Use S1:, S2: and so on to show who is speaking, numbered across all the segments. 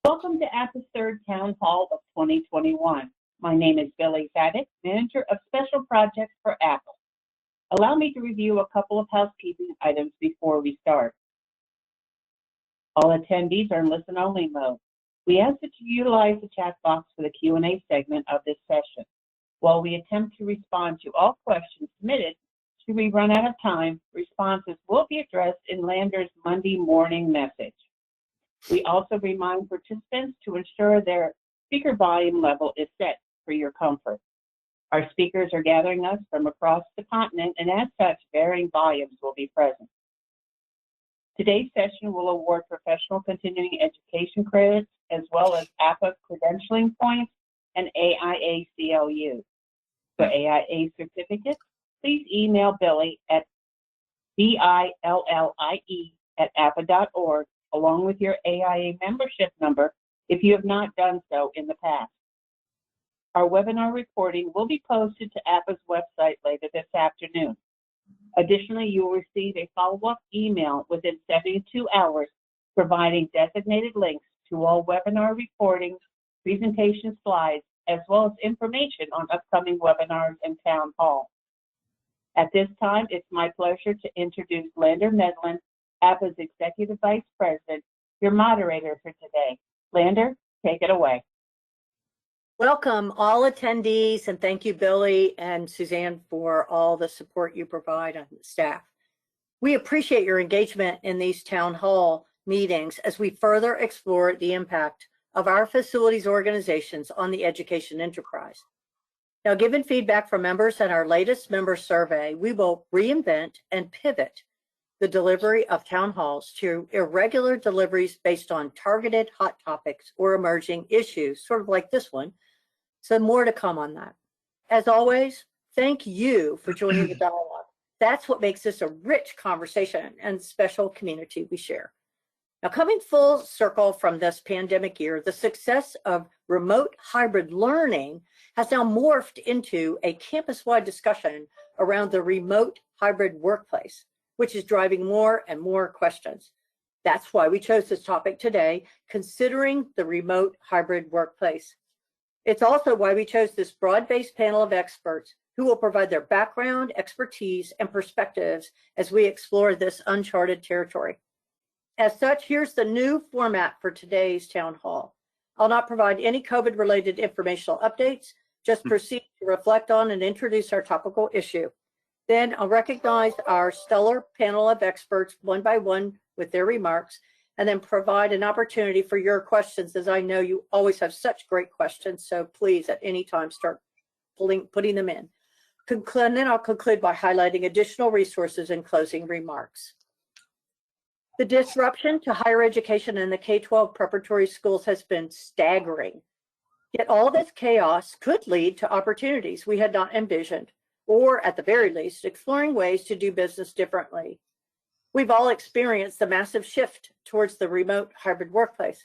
S1: Welcome to APPA's third Town Hall of 2021. My name is Billy Faddick, Manager of Special Projects for APPA. Allow me to review a couple of housekeeping items before we start. All attendees are in listen-only mode. We ask that you utilize the chat box for the Q&A segment of this session. While we attempt to respond to all questions submitted, should we run out of time, responses will be addressed in Lander's Monday morning message. We also remind participants to ensure their speaker volume level is set for your comfort. Our speakers are gathering us from across the continent, and as such, varying volumes will be present. Today's session will award professional continuing education credits, as well as APPA credentialing points and AIA CLU. For AIA certificates, please email Billy at billie@appa.org along with your AIA membership number if you have not done so in the past. Our webinar recording will be posted to APPA's website later this afternoon. Additionally, you will receive a follow-up email within 72 hours providing designated links to all webinar recordings, presentation slides, as well as information on upcoming webinars and town hall. At this time, it's my pleasure to introduce Lander Medlin, APPA's Executive Vice President, your moderator for today. Lander, take it away.
S2: Welcome all attendees, and thank you, Billy and Suzanne, for all the support you provide on staff. We appreciate your engagement in these town hall meetings as we further explore the impact of our facilities organizations on the education enterprise. Now, given feedback from members in our latest member survey, we will reinvent and pivot the delivery of town halls to irregular deliveries based on targeted hot topics or emerging issues, sort of like this one. So more to come on that. As always, thank you for joining the dialogue. That's what makes this a rich conversation and special community we share. Now, coming full circle from this pandemic year, the success of remote hybrid learning has now morphed into a campus-wide discussion around the remote hybrid workplace, which is driving more and more questions. That's why we chose this topic today, considering the remote hybrid workplace. It's also why we chose this broad-based panel of experts who will provide their background, expertise, and perspectives as we explore this uncharted territory. As such, here's the new format for today's town hall. I'll not provide any COVID-related informational updates, just proceed to reflect on and introduce our topical issue. Then I'll recognize our stellar panel of experts one by one with their remarks, and then provide an opportunity for your questions, as I know you always have such great questions, so please at any time start putting them in. And then I'll conclude by highlighting additional resources and closing remarks. The disruption to higher education in the K-12 preparatory schools has been staggering. Yet all this chaos could lead to opportunities we had not envisioned, or at the very least, exploring ways to do business differently. We've all experienced the massive shift towards the remote hybrid workplace.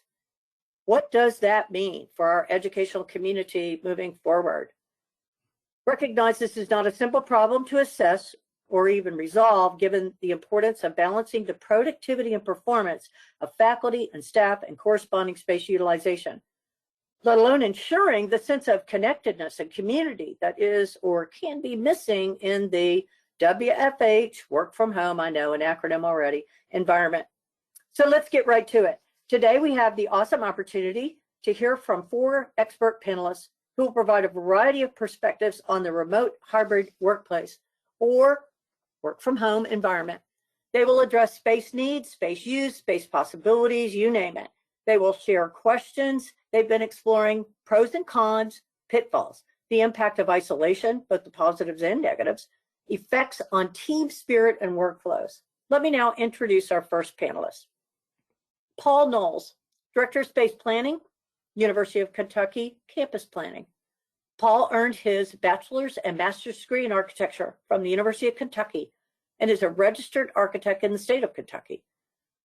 S2: What does that mean for our educational community moving forward? Recognize this is not a simple problem to assess or even resolve, given the importance of balancing the productivity and performance of faculty and staff and corresponding space utilization, let alone ensuring the sense of connectedness and community that is or can be missing in the WFH, work from home, I know an acronym already, environment. So let's get right to it. Today we have the awesome opportunity to hear from 4 expert panelists who will provide a variety of perspectives on the remote hybrid workplace or work from home environment. They will address space needs, space use, space possibilities, you name it. They will share questions they've been exploring, pros and cons, pitfalls, the impact of isolation, both the positives and negatives, effects on team spirit and workflows. Let me now introduce our first panelist. Paul Knowles, Director of Space Planning, University of Kentucky Campus Planning. Paul earned his bachelor's and master's degree in architecture from the University of Kentucky and is a registered architect in the state of Kentucky.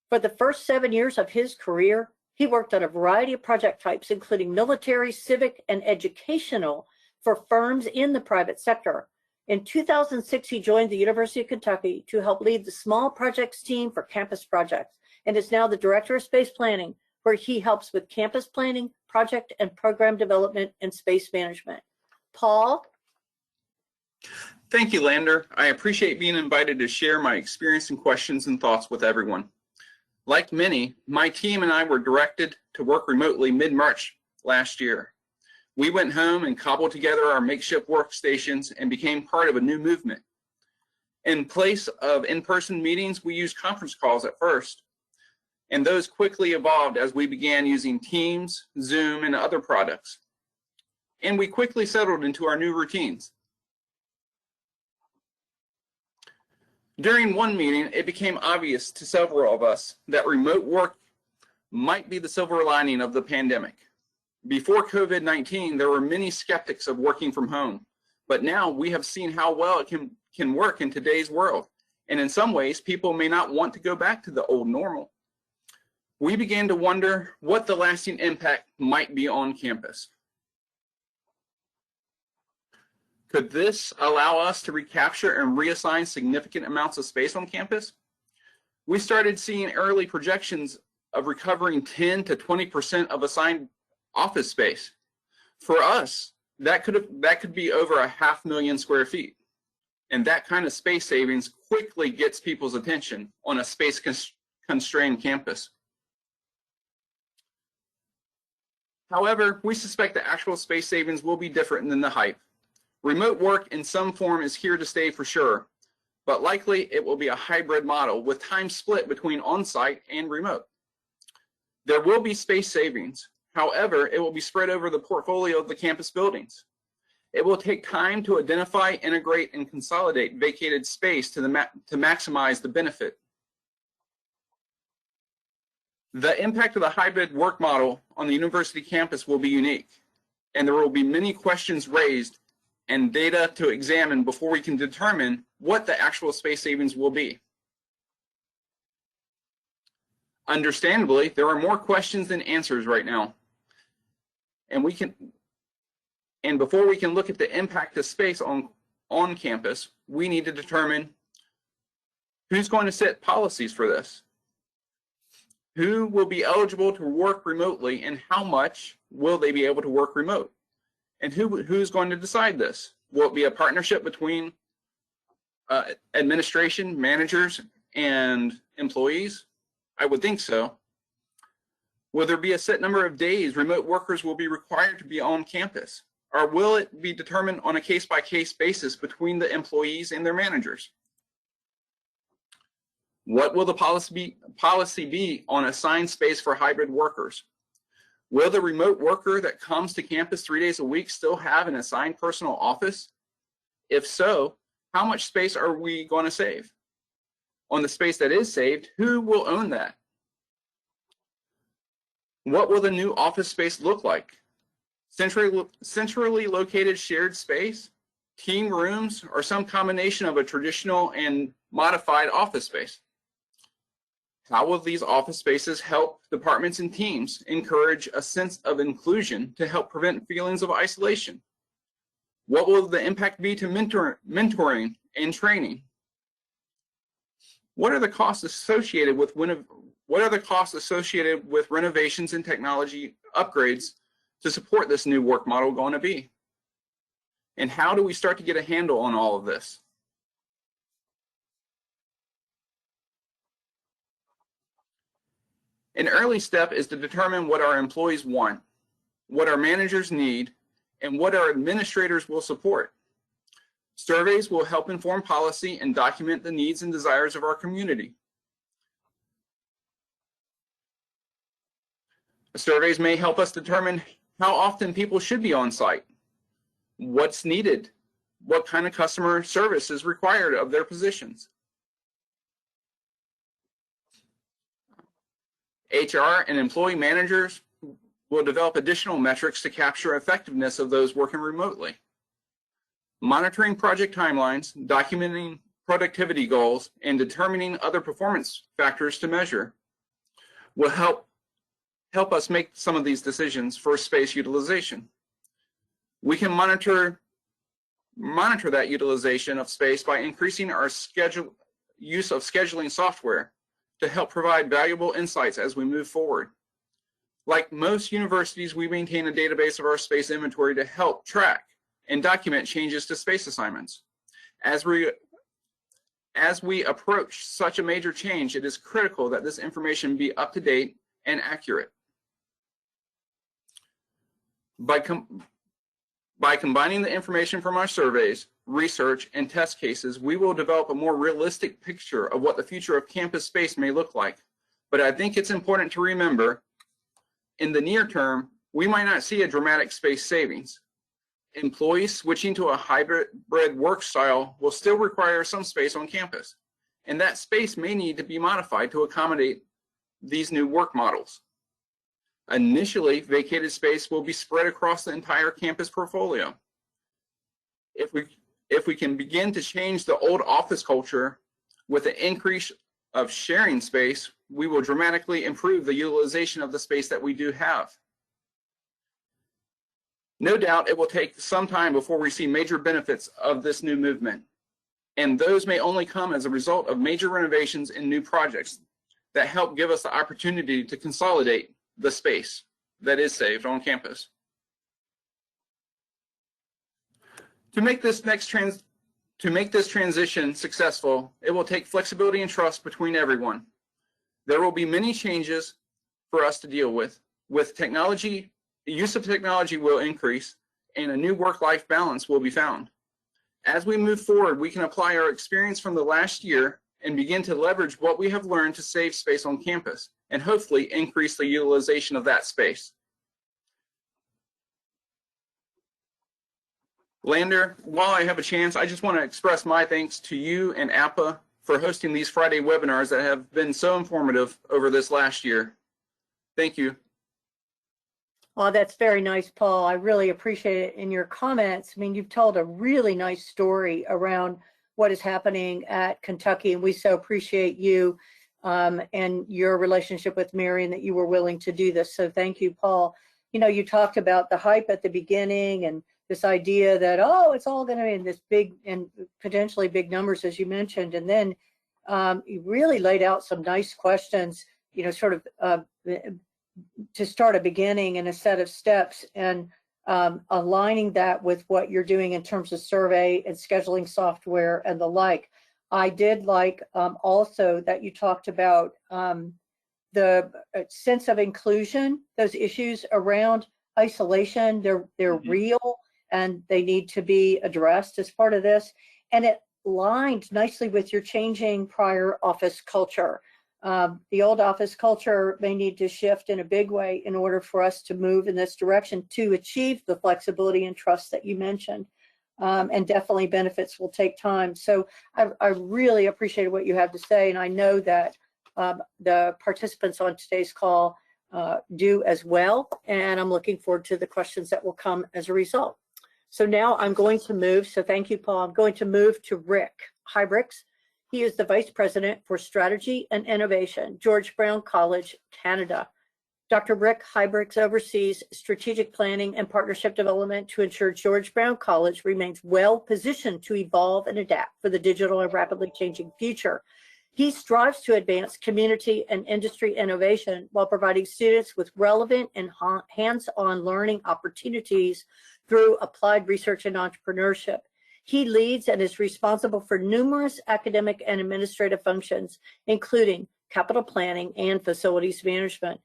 S2: For the first 7 years of his career, he worked on a variety of project types, including military, civic, and educational for firms in the private sector. In 2006, he joined the University of Kentucky to help lead the small projects team for campus projects and is now the Director of Space Planning, where he helps with campus planning, project and program development, and space management. Paul?
S3: Thank you, Lander. I appreciate being invited to share my experience and questions and thoughts with everyone. Like many, my team and I were directed to work remotely mid-March last year. We went home and cobbled together our makeshift workstations and became part of a new movement. In place of in-person meetings, we used conference calls at first, and those quickly evolved as we began using Teams, Zoom, and other products. And we quickly settled into our new routines. During one meeting, it became obvious to several of us that remote work might be the silver lining of the pandemic. Before COVID-19, there were many skeptics of working from home, but now we have seen how well it can work in today's world. And in some ways, people may not want to go back to the old normal. We began to wonder what the lasting impact might be on campus. Could this allow us to recapture and reassign significant amounts of space on campus? We started seeing early projections of recovering 10 to 20% of assigned office space. For us, that could be over 500,000 square feet. And that kind of space savings quickly gets people's attention on a space-constrained campus. However, we suspect the actual space savings will be different than the hype. Remote work in some form is here to stay for sure, but likely it will be a hybrid model with time split between on-site and remote. There will be space savings. However, it will be spread over the portfolio of the campus buildings. It will take time to identify, integrate, and consolidate vacated space to maximize the benefit. The impact of the hybrid work model on the university campus will be unique, and there will be many questions raised and data to examine before we can determine what the actual space savings will be. Understandably, there are more questions than answers right now. And before we can look at the impact of space on campus, we need to determine who's going to set policies for this. Who will be eligible to work remotely, and how much will they be able to work remote? And who's going to decide this? Will it be a partnership between administration, managers, and employees? I would think so. Will there be a set number of days remote workers will be required to be on campus? Or will it be determined on a case-by-case basis between the employees and their managers? What will the policy be on assigned space for hybrid workers? Will the remote worker that comes to campus 3 days a week still have an assigned personal office? If so, how much space are we going to save? On the space that is saved, who will own that? What will the new office space look like? Centrally located shared space, team rooms, or some combination of a traditional and modified office space? How will these office spaces help departments and teams encourage a sense of inclusion to help prevent feelings of isolation? What will the impact be to mentoring and training? What are the costs associated with renovations and technology upgrades to support this new work model going to be? And how do we start to get a handle on all of this? An early step is to determine what our employees want, what our managers need, and what our administrators will support. Surveys will help inform policy and document the needs and desires of our community. Surveys may help us determine how often people should be on site, what's needed, what kind of customer service is required of their positions. HR and employee managers will develop additional metrics to capture effectiveness of those working remotely. Monitoring project timelines, documenting productivity goals, and determining other performance factors to measure will help us make some of these decisions for space utilization. We can monitor that utilization of space by increasing our use of scheduling software to help provide valuable insights as we move forward. Like most universities, we maintain a database of our space inventory to help track and document changes to space assignments. As we approach such a major change, it is critical that this information be up to date and accurate. By combining the information from our surveys, research, and test cases, we will develop a more realistic picture of what the future of campus space may look like. But I think it's important to remember, in the near term, we might not see a dramatic space savings. Employees switching to a hybrid work style will still require some space on campus, and that space may need to be modified to accommodate these new work models. Initially, vacated space will be spread across the entire campus portfolio. If we can begin to change the old office culture with an increase of sharing space, we will dramatically improve the utilization of the space that we do have. No doubt it will take some time before we see major benefits of this new movement, and those may only come as a result of major renovations and new projects that help give us the opportunity to consolidate the space that is saved on campus. To make this transition successful, it will take flexibility and trust between everyone. There will be many changes for us to deal with. With technology, the use of technology will increase and a new work-life balance will be found. As we move forward, we can apply our experience from the last year and begin to leverage what we have learned to save space on campus and hopefully increase the utilization of that space. Lander, while I have a chance, I just want to express my thanks to you and APPA for hosting these Friday webinars that have been so informative over this last year. Thank you.
S2: Oh, that's very nice, Paul. I really appreciate it in your comments. I mean, you've told a really nice story around what is happening at Kentucky, and we so appreciate you and your relationship with Mary and that you were willing to do this. So thank you, Paul. You know, you talked about the hype at the beginning and this idea that, oh, it's all going to be in this big and potentially big numbers, as you mentioned. And then you really laid out some nice questions, you know, sort of to start a beginning and a set of steps, and aligning that with what you're doing in terms of survey and scheduling software and the like. I did like also that you talked about the sense of inclusion, those issues around isolation, they're real and they need to be addressed as part of this. And it aligned nicely with your changing prior office culture. The old office culture may need to shift in a big way in order for us to move in this direction to achieve the flexibility and trust that you mentioned. And definitely benefits will take time. So I really appreciated what you have to say, and I know that the participants on today's call do as well, and I'm looking forward to the questions that will come as a result. So now I'm going to move, so thank you, Paul. I'm going to move to Rick Hybrix. He is the Vice President for Strategy and Innovation, George Brown College, Canada. Dr. Rick Hybrix oversees strategic planning and partnership development to ensure George Brown College remains well positioned to evolve and adapt for the digital and rapidly changing future. He strives to advance community and industry innovation while providing students with relevant and hands-on learning opportunities through applied research and entrepreneurship. He leads and is responsible for numerous academic and administrative functions, including capital planning and facilities management.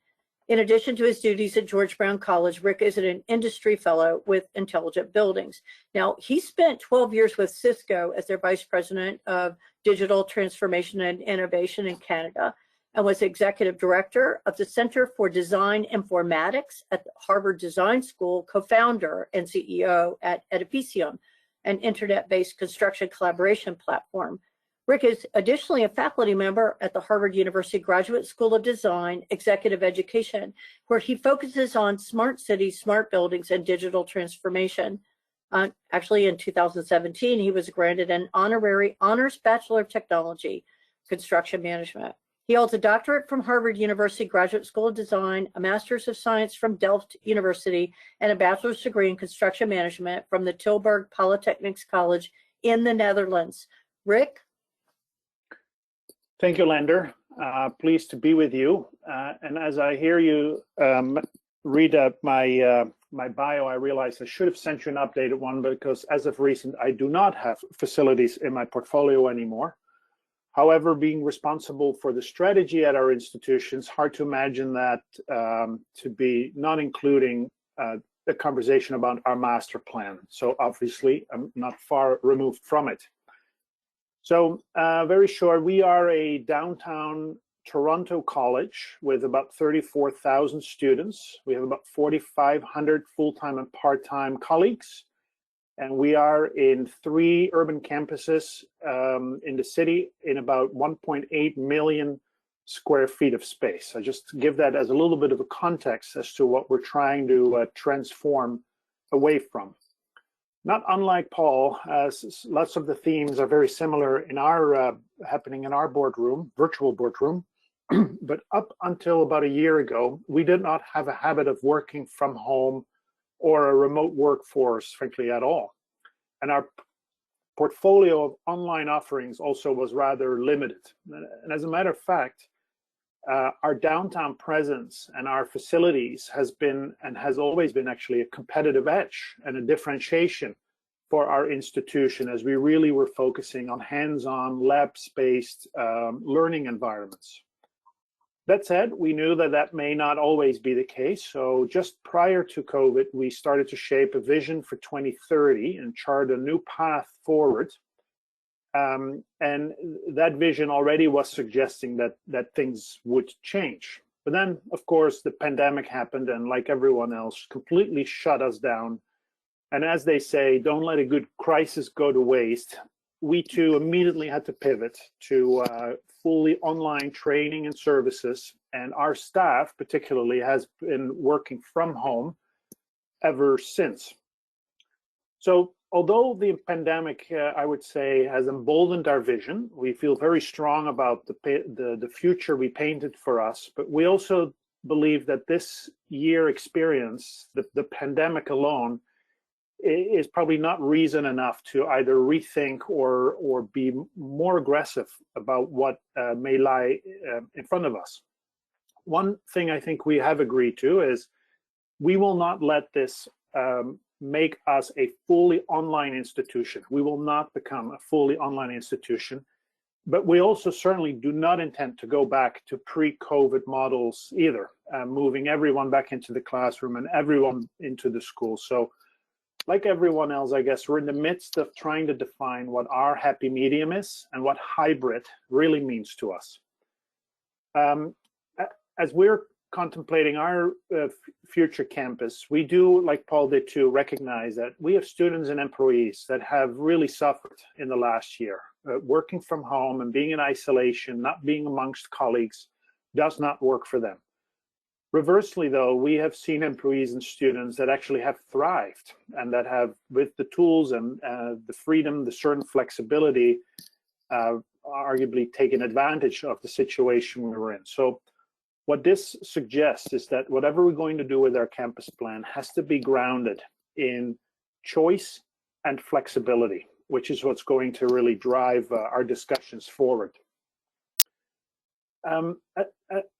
S2: In addition to his duties at George Brown College, Rick is an industry fellow with Intelligent Buildings. Now, he spent 12 years with Cisco as their Vice President of Digital Transformation and Innovation in Canada, and was Executive Director of the Center for Design Informatics at the Harvard Design School, co-founder and CEO at Edificium, an internet-based construction collaboration platform. Rick is additionally a faculty member at the Harvard University Graduate School of Design, Executive Education, where he focuses on smart cities, smart buildings, and digital transformation. Actually, in 2017, he was granted an honorary Honors Bachelor of Technology, Construction Management. He holds a doctorate from Harvard University Graduate School of Design, a Master's of Science from Delft University, and a bachelor's degree in Construction Management from the Tilburg Polytechnics College in the Netherlands. Rick?
S4: Thank you, Lander. Pleased to be with you. And as I hear you read my bio, I realize I should have sent you an updated one because as of recent, I do not have facilities in my portfolio anymore. However, being responsible for the strategy at our institutions, hard to imagine that to be not including the conversation about our master plan. So obviously, I'm not far removed from it. So very short, we are a downtown Toronto college with about 34,000 students. We have about 4,500 full-time and part-time colleagues. And we are in 3 urban campuses in the city in about 1.8 million square feet of space. I just give that as a little bit of a context as to what we're trying to transform away from. Not unlike Paul, as lots of the themes are very similar in our happening in our boardroom, virtual boardroom. But up until about a year ago, we did not have a habit of working from home or a remote workforce, frankly, at all. And our portfolio of online offerings also was rather limited. And as a matter of fact, our downtown presence and our facilities has been and has always been actually a competitive edge and a differentiation for our institution as we really were focusing on hands-on lab-based learning environments. That said, we knew that that may not always be the case. So just prior to COVID, we started to shape a vision for 2030 and chart a new path forward. And that vision already was suggesting that things would change. But then, of course, the pandemic happened and like everyone else, completely shut us down. And as they say, don't let a good crisis go to waste. We too immediately had to pivot to fully online training and services. And our staff particularly has been working from home ever since. So although the pandemic, I would say, has emboldened our vision, we feel very strong about the future we painted for us. But we also believe that this year experience, the pandemic alone, is probably not reason enough to either rethink or be more aggressive about what may lie in front of us. One thing I think we have agreed to is we will not let this make us a fully online institution. We will not become a fully online institution, but we also certainly do not intend to go back to pre-COVID models either, moving everyone back into the classroom and everyone into the school. So like everyone else, I guess, we're in the midst of trying to define what our happy medium is and what hybrid really means to us. As we're contemplating our future campus, we do, like Paul did too, recognize that we have students and employees that have really suffered in the last year. Working from home and being in isolation, not being amongst colleagues, does not work for them. Reversely, though, we have seen employees and students that actually have thrived and that have, with the tools and the freedom, the certain flexibility, arguably taken advantage of the situation we were in. So what this suggests is that whatever we're going to do with our campus plan has to be grounded in choice and flexibility, which is what's going to really drive our discussions forward.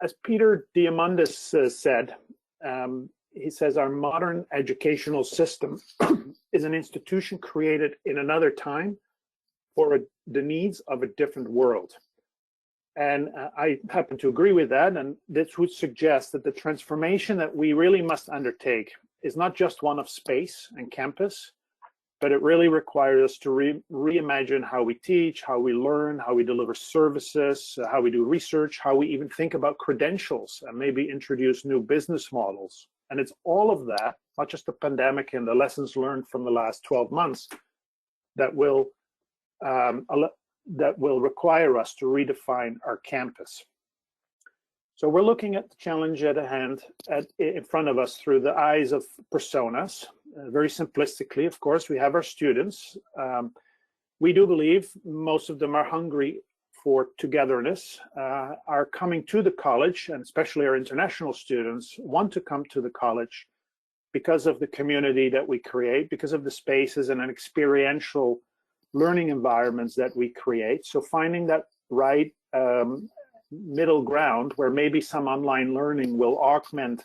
S4: As Peter Diamandis said, he says our modern educational system is an institution created in another time for the needs of a different world. And I happen to agree with that. And this would suggest that the transformation that we really must undertake is not just one of space and campus, but it really requires us to reimagine how we teach, how we learn, how we deliver services, how we do research, how we even think about credentials and maybe introduce new business models. And it's all of that, not just the pandemic and the lessons learned from the last 12 months, that will require us to redefine our campus. So we're looking at the challenge at hand in front of us through the eyes of personas. Very simplistically, of course, we have our students. We do believe most of them are hungry for togetherness, are coming to the college, and especially our international students want to come to the college because of the community that we create, because of the spaces and an experiential learning environments that we create. So finding that right middle ground where maybe some online learning will augment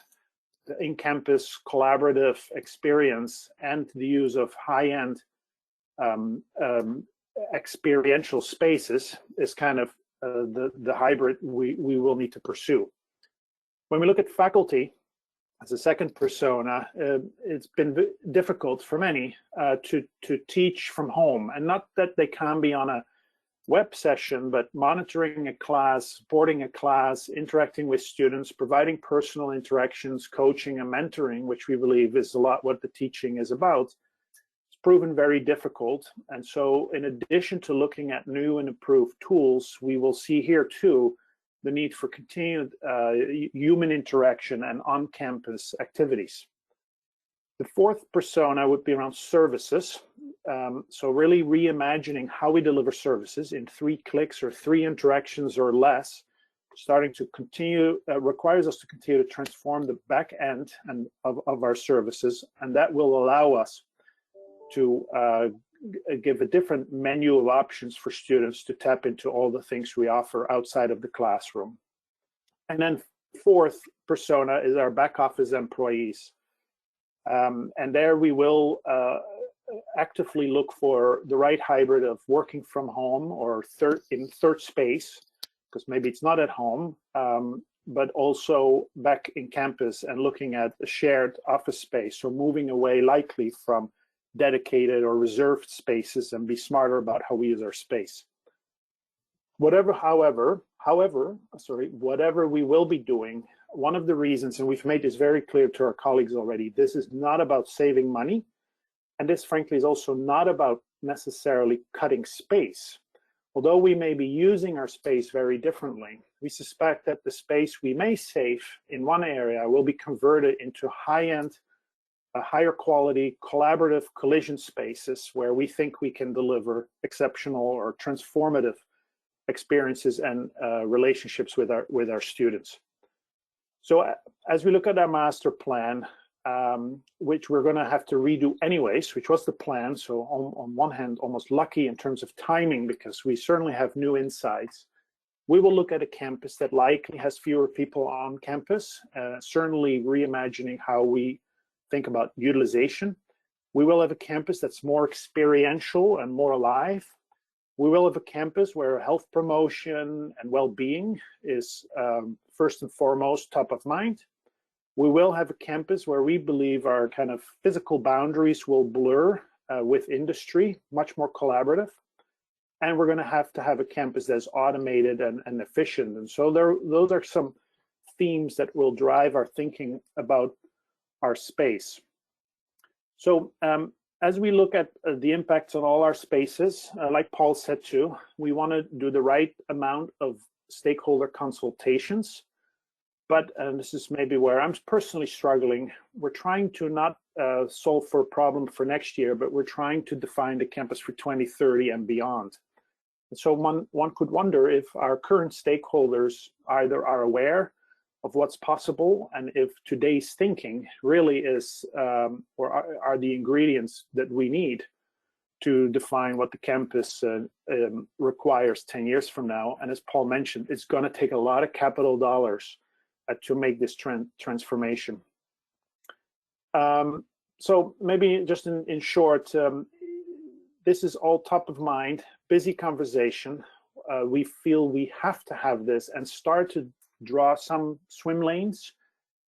S4: the in-campus collaborative experience and the use of high-end experiential spaces is kind of the hybrid we will need to pursue. When we look at faculty as a second persona, it's been difficult for many to teach from home, and not that they can be on a web session, but monitoring a class, supporting a class, interacting with students, providing personal interactions, coaching and mentoring, which we believe is a lot what the teaching is about, it's proven very difficult. And so in addition to looking at new and improved tools, we will see here too the need for continued human interaction and on-campus activities. The fourth persona would be around services. So really reimagining how we deliver services in 3 clicks or 3 interactions or less, starting to continue, requires us to continue to transform the back end of our services, and that will allow us to give a different menu of options for students to tap into all the things we offer outside of the classroom. And then fourth persona is our back office employees. And there we will actively look for the right hybrid of working from home or in third space, because maybe it's not at home, but also back in campus and looking at a shared office space. So moving away likely from dedicated or reserved spaces and be smarter about how we use our space. Whatever we will be doing, one of the reasons, and we've made this very clear to our colleagues already, this is not about saving money. And this, frankly, is also not about necessarily cutting space. Although we may be using our space very differently, we suspect that the space we may save in one area will be converted into high-end, higher quality, collaborative collision spaces where we think we can deliver exceptional or transformative experiences and relationships with our students. So as we look at our master plan, which we're going to have to redo anyways, which was the plan. So on one hand, almost lucky in terms of timing, because we certainly have new insights. We will look at a campus that likely has fewer people on campus, certainly reimagining how we think about utilization. We will have a campus that's more experiential and more alive. We will have a campus where health promotion and well-being is first and foremost top of mind. We will have a campus where we believe our kind of physical boundaries will blur with industry, much more collaborative. And we're going to have a campus that's automated and efficient. And so those are some themes that will drive our thinking about our space. So as we look at the impacts on all our spaces, like Paul said too, we want to do the right amount of stakeholder consultations. But, and this is maybe where I'm personally struggling, we're trying to not solve for a problem for next year, but we're trying to define the campus for 2030 and beyond. And so one could wonder if our current stakeholders either are aware of what's possible and if today's thinking really is, or are the ingredients that we need to define what the campus requires 10 years from now. And as Paul mentioned, it's going to take a lot of capital dollars to make this transformation. So maybe just in short, this is all top of mind, busy conversation. We feel we have to have this and start to draw some swim lanes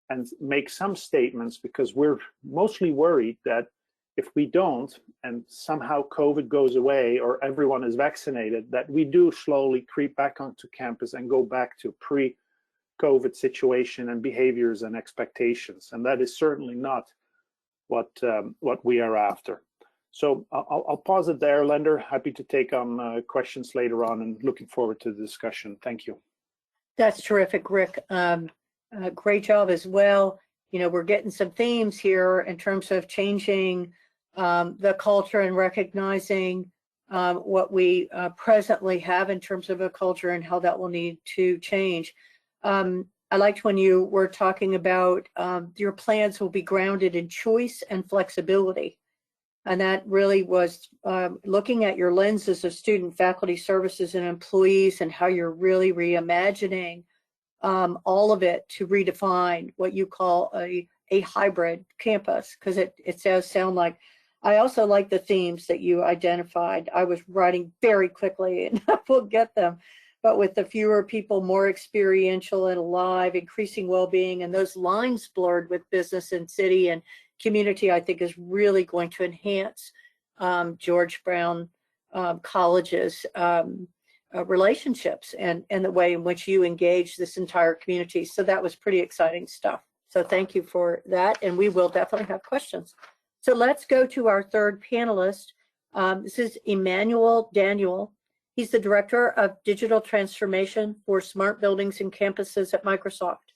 S4: and make some statements, because we're mostly worried that if we don't and somehow COVID goes away or everyone is vaccinated, that we do slowly creep back onto campus and go back to pre-COVID situation and behaviors and expectations. And that is certainly not what we are after. So I'll pause it there, Lender. Happy to take on questions later on and looking forward to the discussion. Thank you.
S2: That's terrific, Rick. Great job as well. You know, we're getting some themes here in terms of changing the culture and recognizing what we presently have in terms of a culture and how that will need to change. I liked when you were talking about your plans will be grounded in choice and flexibility. And that really was looking at your lenses of student, faculty, services, and employees, and how you're really reimagining all of it to redefine what you call a hybrid campus, because it does sound like. I also like the themes that you identified. I was writing very quickly, and we'll get them, but with the fewer people, more experiential and alive, increasing well-being, and those lines blurred with business and city and community, I think is really going to enhance George Brown College's relationships and the way in which you engage this entire community. So that was pretty exciting stuff. So thank you for that, and we will definitely have questions. So let's go to our third panelist. This is Emmanuel Daniel. He's the Director of Digital Transformation for Smart Buildings and Campuses at Microsoft.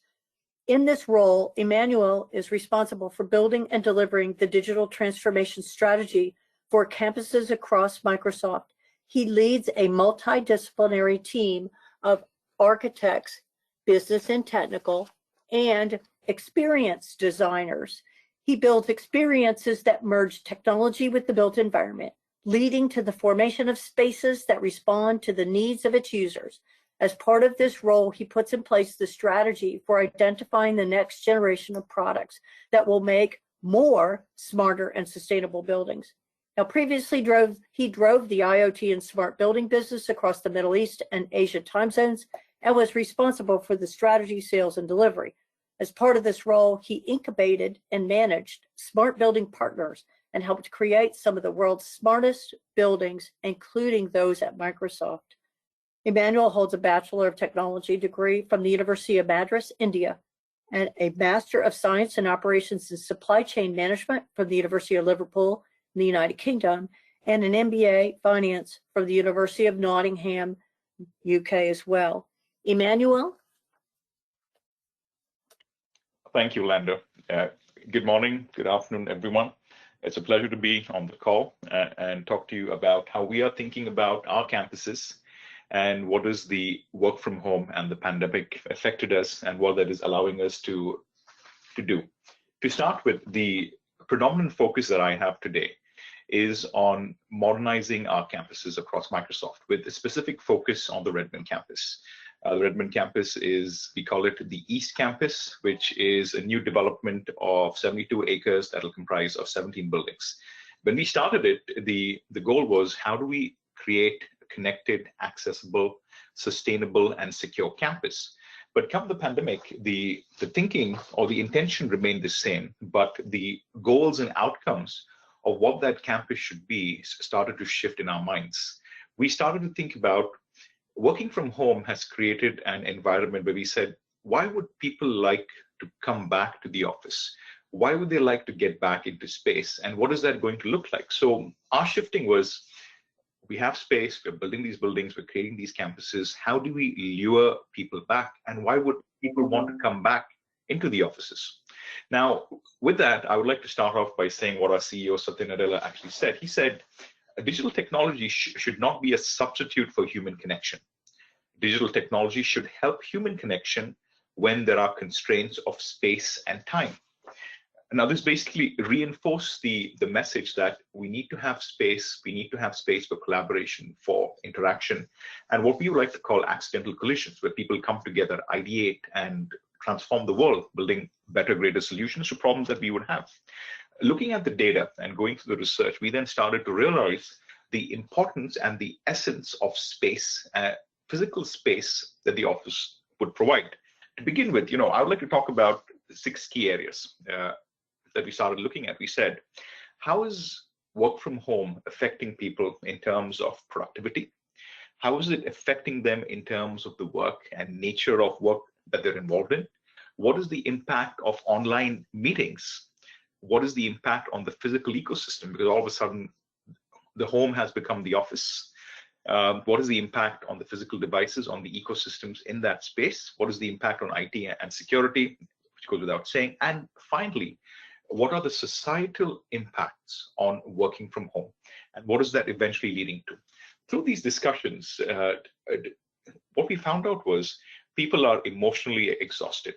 S2: In this role, Emmanuel is responsible for building and delivering the digital transformation strategy for campuses across Microsoft. He leads a multidisciplinary team of architects, business and technical, and experience designers. He builds experiences that merge technology with the built environment, leading to the formation of spaces that respond to the needs of its users. As part of this role, he puts in place the strategy for identifying the next generation of products that will make more smarter and sustainable buildings. Now, previously he drove the IoT and smart building business across the Middle East and Asia time zones and was responsible for the strategy, sales, and delivery. As part of this role, he incubated and managed smart building partners and helped create some of the world's smartest buildings, including those at Microsoft. Emmanuel holds a Bachelor of Technology degree from the University of Madras, India, and a Master of Science in Operations and Supply Chain Management from the University of Liverpool in the United Kingdom, and an MBA Finance from the University of Nottingham, UK as well. Emmanuel?
S5: Thank you, Lando. Good morning, good afternoon, everyone. It's a pleasure to be on the call and talk to you about how we are thinking about our campuses and what is the work from home and the pandemic affected us and what that is allowing us to do. To start with, the predominant focus that I have today is on modernizing our campuses across Microsoft with a specific focus on the Redmond campus. The Redmond campus is, we call it the East Campus, which is a new development of 72 acres that will comprise of 17 buildings. When we started it, the goal was, how do we create a connected, accessible, sustainable, and secure campus? But come the pandemic, the thinking or the intention remained the same, but the goals and outcomes of what that campus should be started to shift in our minds. We started to think about working from home has created an environment where we said, why would people like to come back to the office? Why would they like to get back into space? And what is that going to look like? So our shifting was, we have space, we're building these buildings, we're creating these campuses. How do we lure people back? And why would people want to come back into the offices? Now, with that, I would like to start off by saying what our CEO, Satya Nadella, actually said. He said, digital technology should not be a substitute for human connection. Digital technology should help human connection when there are constraints of space and time. Now, this basically reinforced the message that we need to have space, for collaboration, for interaction, and what we would like to call accidental collisions, where people come together, ideate, and transform the world, building better, greater solutions to problems that we would have. Looking at the data and going through the research, we then started to realize the importance and the essence of space, physical space that the office would provide. To begin with, I would like to talk about 6 key areas that we started looking at. We said, how is work from home affecting people in terms of productivity? How is it affecting them in terms of the work and nature of work that they're involved in? What is the impact of online meetings? What is the impact on the physical ecosystem? Because all of a sudden, the home has become the office. What is the impact on the physical devices, on the ecosystems in that space? What is the impact on IT and security, which goes without saying? And finally, what are the societal impacts on working from home? And what is that eventually leading to? Through these discussions, what we found out was people are emotionally exhausted.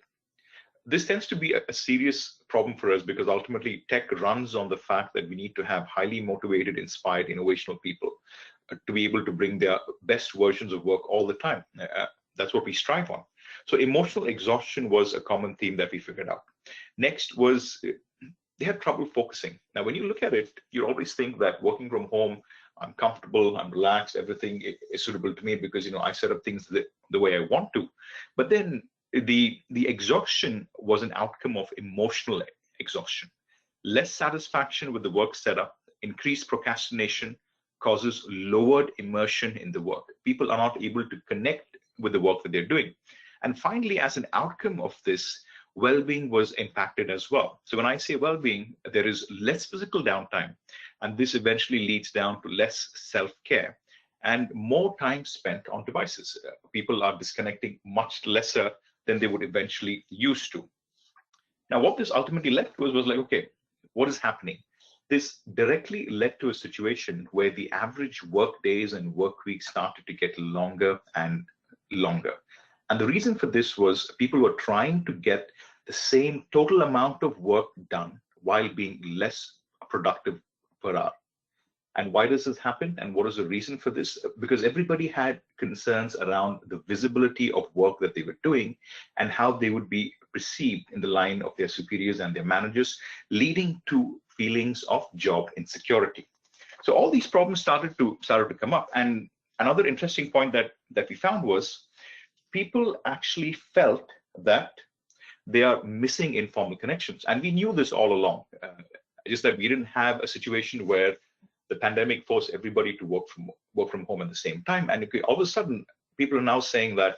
S5: This tends to be a serious problem for us because ultimately tech runs on the fact that we need to have highly motivated, inspired, innovational people to be able to bring their best versions of work all the time. That's what we strive on. So emotional exhaustion was a common theme that we figured out. Next was they had trouble focusing. Now, when you look at it, you always think that working from home, I'm comfortable, I'm relaxed, everything is suitable to me because, you know, I set up things the way I want to. But then the exhaustion was an outcome of emotional exhaustion. Less satisfaction with the work setup, increased procrastination causes lowered immersion in the work. People are not able to connect with the work that they're doing. And finally, as an outcome of this, well-being was impacted as well. So when I say well-being, there is less physical downtime, and this eventually leads down to less self-care and more time spent on devices. People are disconnecting much lesser than they would eventually used to. Now, what this ultimately led to was like, okay, what is happening? This directly led to a situation where the average work days and work weeks started to get longer and longer. And the reason for this was people were trying to get the same total amount of work done while being less productive per hour. And why does this happen? And what is the reason for this? Because everybody had concerns around the visibility of work that they were doing and how they would be perceived in the line of their superiors and their managers, leading to feelings of job insecurity. So all these problems started to come up. And another interesting point that we found was people actually felt that they are missing informal connections. And we knew this all along, just that we didn't have a situation where the pandemic forced everybody to work from home at the same time. And all of a sudden, people are now saying that,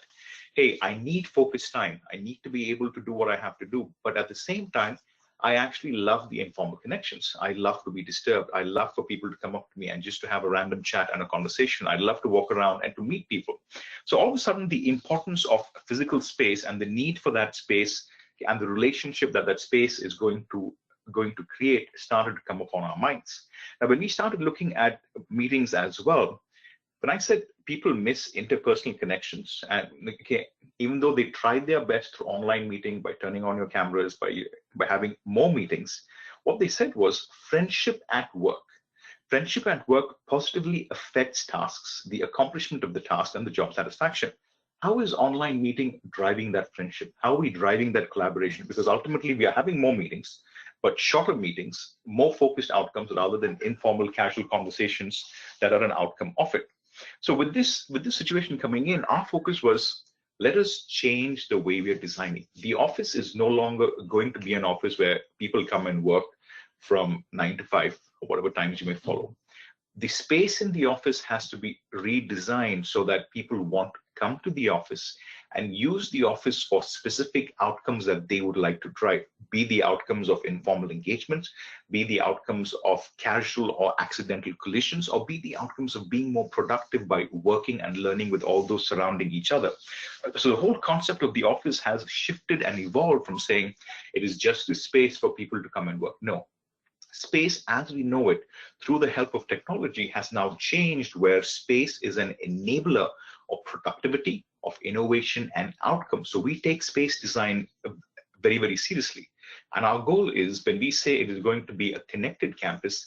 S5: hey, I need focused time. I need to be able to do what I have to do. But at the same time, I actually love the informal connections. I love to be disturbed. I love for people to come up to me and just to have a random chat and a conversation. I love to walk around and to meet people. So all of a sudden, the importance of physical space and the need for that space and the relationship that space is going to create started to come upon our minds. Now, when we started looking at meetings as well, when I said people miss interpersonal connections, and okay, even though they tried their best through online meeting by turning on your cameras, by having more meetings, what they said was friendship at work. Friendship at work positively affects tasks, the accomplishment of the task, and the job satisfaction. How is online meeting driving that friendship? How are we driving that collaboration? Because ultimately we are having more meetings, but shorter meetings, more focused outcomes rather than informal, casual conversations that are an outcome of it. So with this situation coming in, our focus was, let us change the way we are designing. The office is no longer going to be an office where people come and work from 9 to 5 or whatever times you may follow. The space in the office has to be redesigned so that people want to come to the office and use the office for specific outcomes that they would like to drive, be the outcomes of informal engagements, be the outcomes of casual or accidental collisions, or be the outcomes of being more productive by working and learning with all those surrounding each other. So the whole concept of the office has shifted and evolved from saying it is just a space for people to come and work. No. Space as we know it through the help of technology has now changed, where space is an enabler of productivity, of innovation and outcomes. So we take space design very, very seriously. And our goal is, when we say it is going to be a connected campus,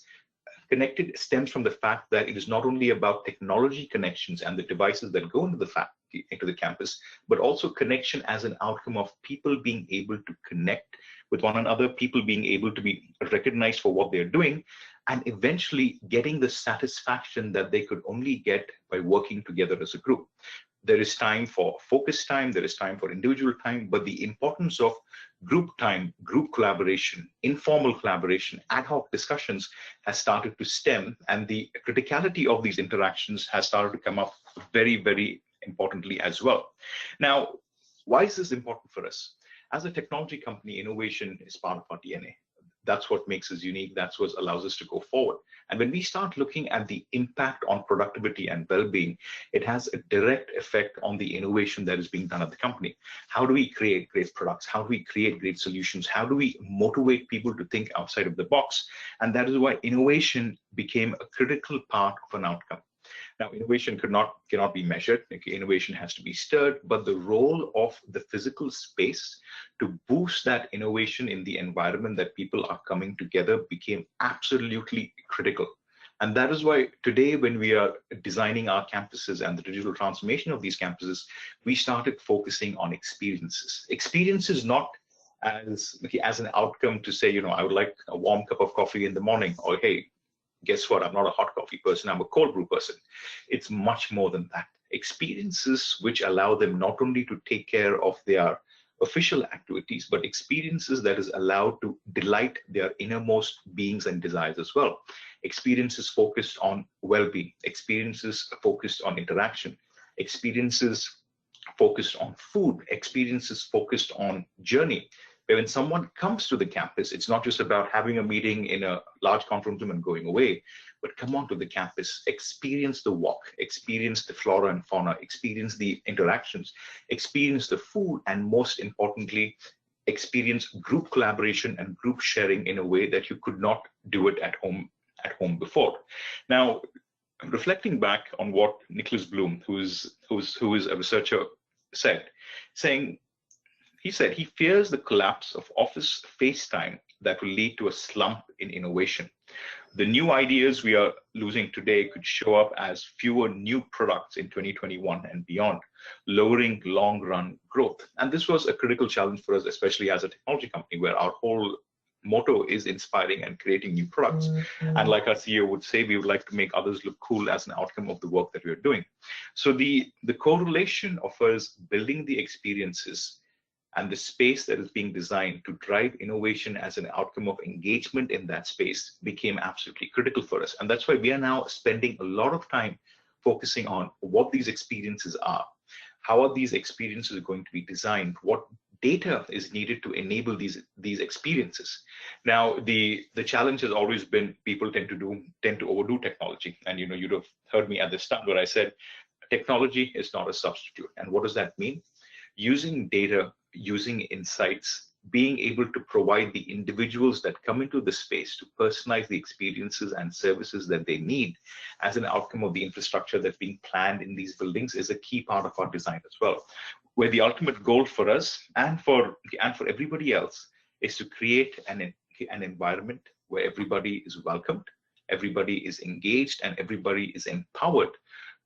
S5: connected stems from the fact that it is not only about technology connections and the devices that go into the campus, but also connection as an outcome of people being able to connect with one another, people being able to be recognized for what they're doing, and eventually getting the satisfaction that they could only get by working together as a group. There is time for focus time, there is time for individual time, but the importance of group time, group collaboration, informal collaboration, ad hoc discussions has started to stem, and the criticality of these interactions has started to come up very, very importantly as well. Now, why is this important for us? As a technology company, innovation is part of our DNA. That's what makes us unique. That's what allows us to go forward. And when we start looking at the impact on productivity and well-being, it has a direct effect on the innovation that is being done at the company. How do we create great products? How do we create great solutions? How do we motivate people to think outside of the box? And that is why innovation became a critical part of an outcome. Now, innovation cannot be measured. Innovation has to be stirred, but the role of the physical space to boost that innovation in the environment that people are coming together became absolutely critical. And that is why today, when we are designing our campuses and the digital transformation of these campuses, we started focusing on experiences. Experiences not as an outcome to say, I would like a warm cup of coffee in the morning, or hey, guess what? I'm not a hot coffee person, I'm a cold brew person. It's much more than that. Experiences which allow them not only to take care of their official activities, but experiences that is allowed to delight their innermost beings and desires as well. Experiences focused on well-being, experiences focused on interaction, experiences focused on food, experiences focused on journey. Where when someone comes to the campus, it's not just about having a meeting in a large conference room and going away, but come onto the campus, experience the walk, experience the flora and fauna, experience the interactions, experience the food, and most importantly, experience group collaboration and group sharing in a way that you could not do it at home before. Now, reflecting back on what Nicholas Bloom, who is a researcher, he said he fears the collapse of office face time that will lead to a slump in innovation. The new ideas we are losing today could show up as fewer new products in 2021 and beyond, lowering long-run growth. And this was a critical challenge for us, especially as a technology company, where our whole motto is inspiring and creating new products. And like our CEO would say, we would like to make others look cool as an outcome of the work that we're doing. So the correlation of us building the experiences and the space that is being designed to drive innovation as an outcome of engagement in that space became absolutely critical for us. And that's why we are now spending a lot of time focusing on what these experiences are. How are these experiences going to be designed? What data is needed to enable these experiences? Now, the challenge has always been people tend to overdo technology. And you'd have heard me at the start where I said technology is not a substitute. And what does that mean? Using data, using insights, being able to provide the individuals that come into the space to personalize the experiences and services that they need as an outcome of the infrastructure that's being planned in these buildings is a key part of our design as well. Where the ultimate goal for us and for everybody else is to create an environment where everybody is welcomed, everybody is engaged, and everybody is empowered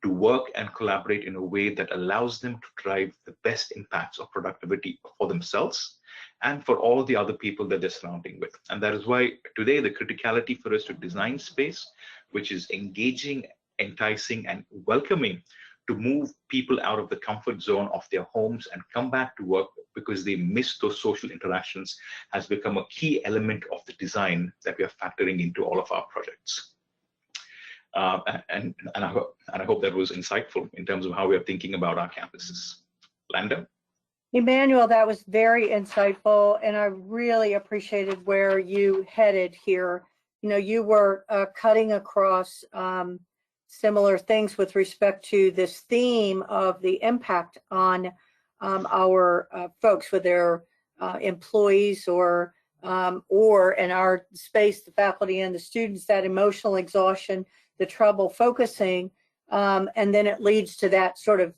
S5: to work and collaborate in a way that allows them to drive the best impacts of productivity for themselves and for all the other people that they're surrounding with. And that is why today the criticality for us to design space, which is engaging, enticing, and welcoming, to move people out of the comfort zone of their homes and come back to work because they miss those social interactions, has become a key element of the design that we are factoring into all of our projects. And I hope that was insightful in terms of how we are thinking about our campuses. Lando?
S2: Emmanuel, that was very insightful, and I really appreciated where you headed here. You were cutting across similar things with respect to this theme of the impact on our folks, with their employees or in our space, the faculty and the students, that emotional exhaustion, the trouble focusing, and then it leads to that sort of,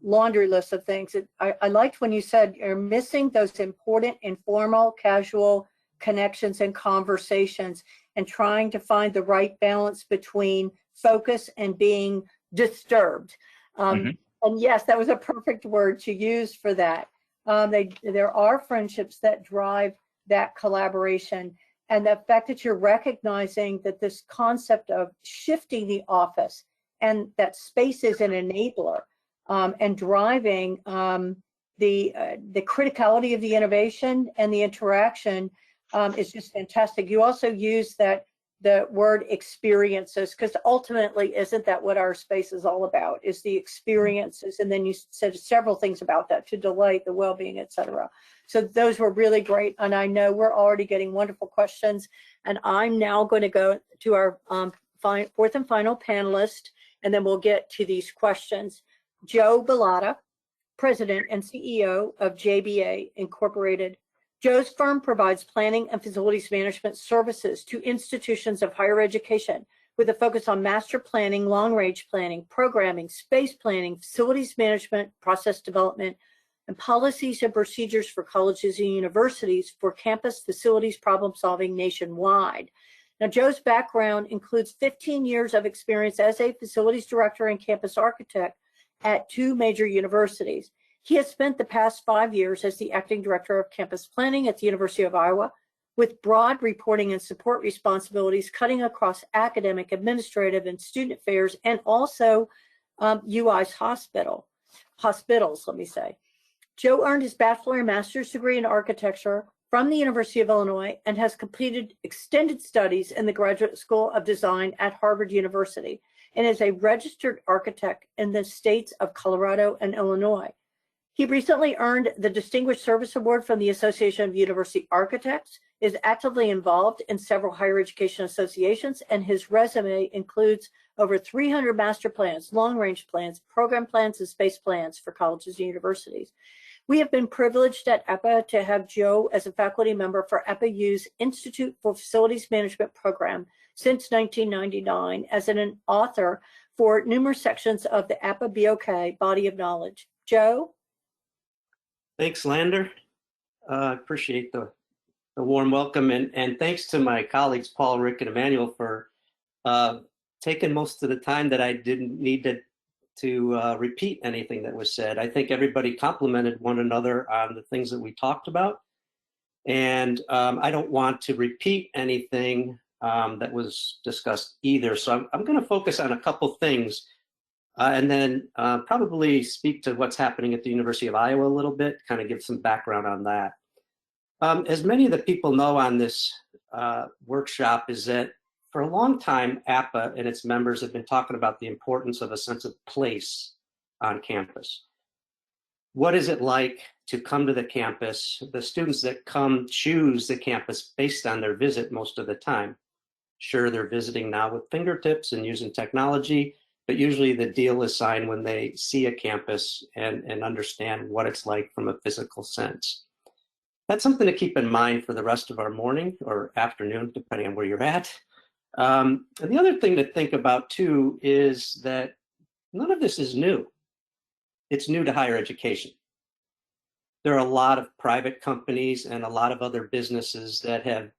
S2: laundry list of things. I liked when you said you're missing those important informal, casual connections and conversations, and trying to find the right balance between focus and being disturbed. And yes, that was a perfect word to use for that. There are friendships that drive that collaboration. And the fact that you're recognizing that this concept of shifting the office and that space is an enabler and driving the criticality of the innovation and the interaction is just fantastic. You also use the word experiences, because ultimately, isn't that what our space is all about, is the experiences? And then you said several things about that, to delight, the well-being, et cetera. So those were really great. And I know we're already getting wonderful questions. And I'm now going to go to our fourth and final panelist, and then we'll get to these questions. Joe Bellotta, President and CEO of JBA Incorporated. Joe's firm provides planning and facilities management services to institutions of higher education with a focus on master planning, long-range planning, programming, space planning, facilities management, process development, and policies and procedures for colleges and universities for campus facilities problem solving nationwide. Now, Joe's background includes 15 years of experience as a facilities director and campus architect at 2 major universities. He has spent the past 5 years as the acting director of campus planning at the University of Iowa, with broad reporting and support responsibilities cutting across academic, administrative, and student affairs, and also UI's hospitals, let me say. Joe earned his bachelor and master's degree in architecture from the University of Illinois and has completed extended studies in the Graduate School of Design at Harvard University and is a registered architect in the states of Colorado and Illinois. He recently earned the Distinguished Service Award from the Association of University Architects, is actively involved in several higher education associations, and his resume includes over 300 master plans, long-range plans, program plans, and space plans for colleges and universities. We have been privileged at APPA to have Joe as a faculty member for APPA-U's Institute for Facilities Management program since 1999 as an author for numerous sections of the APPA BOK body of knowledge. Joe?
S6: Thanks, Lander. Appreciate the warm welcome, and thanks to my colleagues, Paul, Rick, and Emmanuel for taking most of the time that I didn't need to repeat anything that was said. I think everybody complimented one another on the things that we talked about. And I don't want to repeat anything that was discussed either. So I'm going to focus on a couple things and then probably speak to what's happening at the University of Iowa a little bit, kind of give some background on that. As many of the people know on this workshop is that for a long time, APPA and its members have been talking about the importance of a sense of place on campus. What is it like to come to the campus? The students that come choose the campus based on their visit most of the time. Sure, they're visiting now with fingertips and using technology, but usually the deal is signed when they see a campus and understand what it's like from a physical sense. That's something to keep in mind for the rest of our morning or afternoon, depending on where you're at. And the other thing to think about too is that none of this is new. It's new to higher education. There are a lot of private companies and a lot of other businesses that have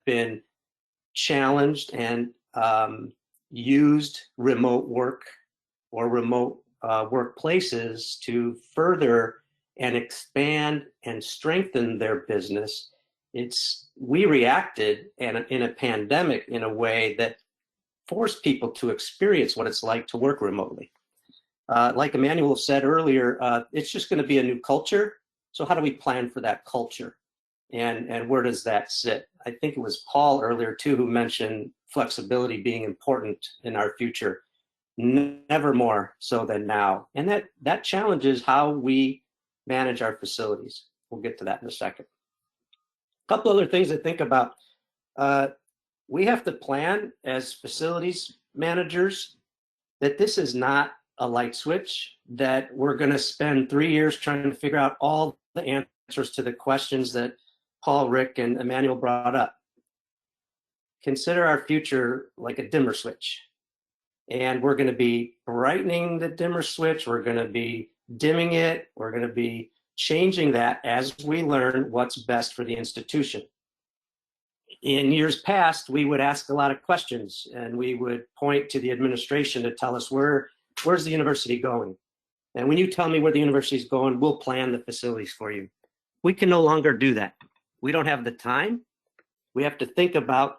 S6: been challenged and used remote work or remote workplaces to further and expand and strengthen their business. We reacted in a pandemic in a way that forced people to experience what it's like to work remotely. Like Emmanuel said earlier, it's just going to be a new culture. So how do we plan for that culture? And where does that sit? I think it was Paul earlier too who mentioned flexibility being important in our future, never more so than now. And that challenges how we manage our facilities. We'll get to that in a second. A couple other things to think about. We have to plan as facilities managers that this is not a light switch, that we're going to spend 3 years trying to figure out all the answers to the questions that Paul, Rick, and Emmanuel brought up. Consider our future like a dimmer switch. And we're going to be brightening the dimmer switch. We're going to be dimming it. We're going to be changing that as we learn what's best for the institution. In years past, we would ask a lot of questions and we would point to the administration to tell us where's the university going? And when you tell me where the university is going, we'll plan the facilities for you. We can no longer do that. We don't have the time. We have to think about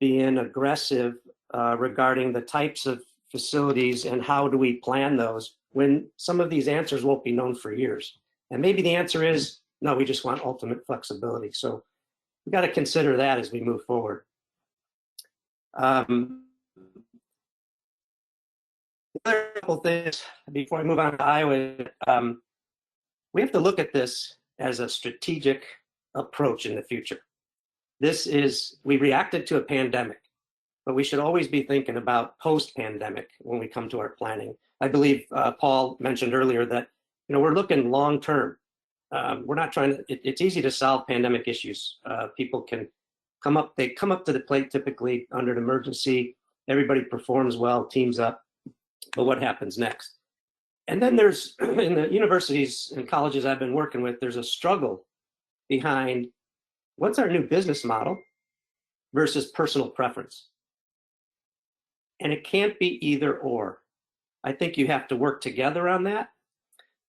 S6: being aggressive regarding the types of facilities and how do we plan those when some of these answers won't be known for years. And maybe the answer is, no, we just want ultimate flexibility. So we've got to consider that as we move forward. The other couple things before I move on to Iowa, we have to look at this as a strategic approach in the future. We reacted to a pandemic, but we should always be thinking about post-pandemic when we come to our planning. I believe Paul mentioned earlier that we're looking long-term. We're not trying to. It's easy to solve pandemic issues. People can come up to the plate typically under an emergency everybody performs well, teams up, but what happens next? And then there's, in the universities and colleges I've been working with, there's a struggle behind what's our new business model versus personal preference. And it can't be either or. I think you have to work together on that.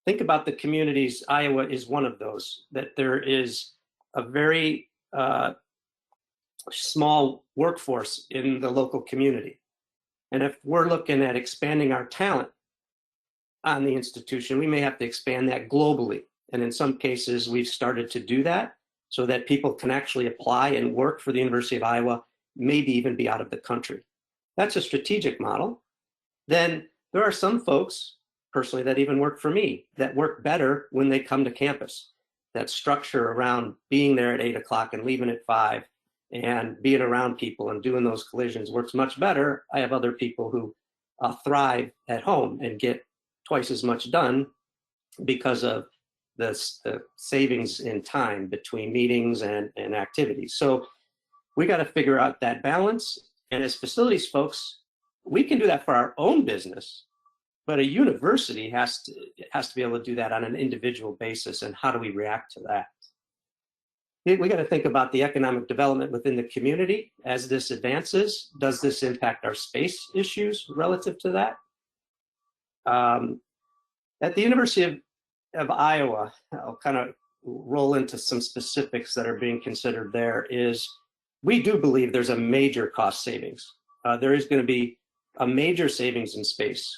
S6: Think about the communities. Iowa is one of those, that there is a very small workforce in the local community. And if we're looking at expanding our talent on the institution, we may have to expand that globally. And in some cases, we've started to do that so that people can actually apply and work for the University of Iowa, maybe even be out of the country. That's a strategic model. Then there are some folks, personally, that even work for me, that work better when they come to campus. That structure around being there at 8 o'clock and leaving at 5 and being around people and doing those collisions works much better. I have other people who thrive at home and get twice as much done because of the savings in time between meetings and activities. So we got to figure out that balance. And as facilities folks, we can do that for our own business, but a university has to be able to do that on an individual basis. And how do we react to that? We got to think about the economic development within the community as this advances. Does this impact our space issues relative to that? At the University of Iowa, I'll kind of roll into some specifics that are being considered there, is we do believe there's a major cost savings. There is going to be a major savings in space.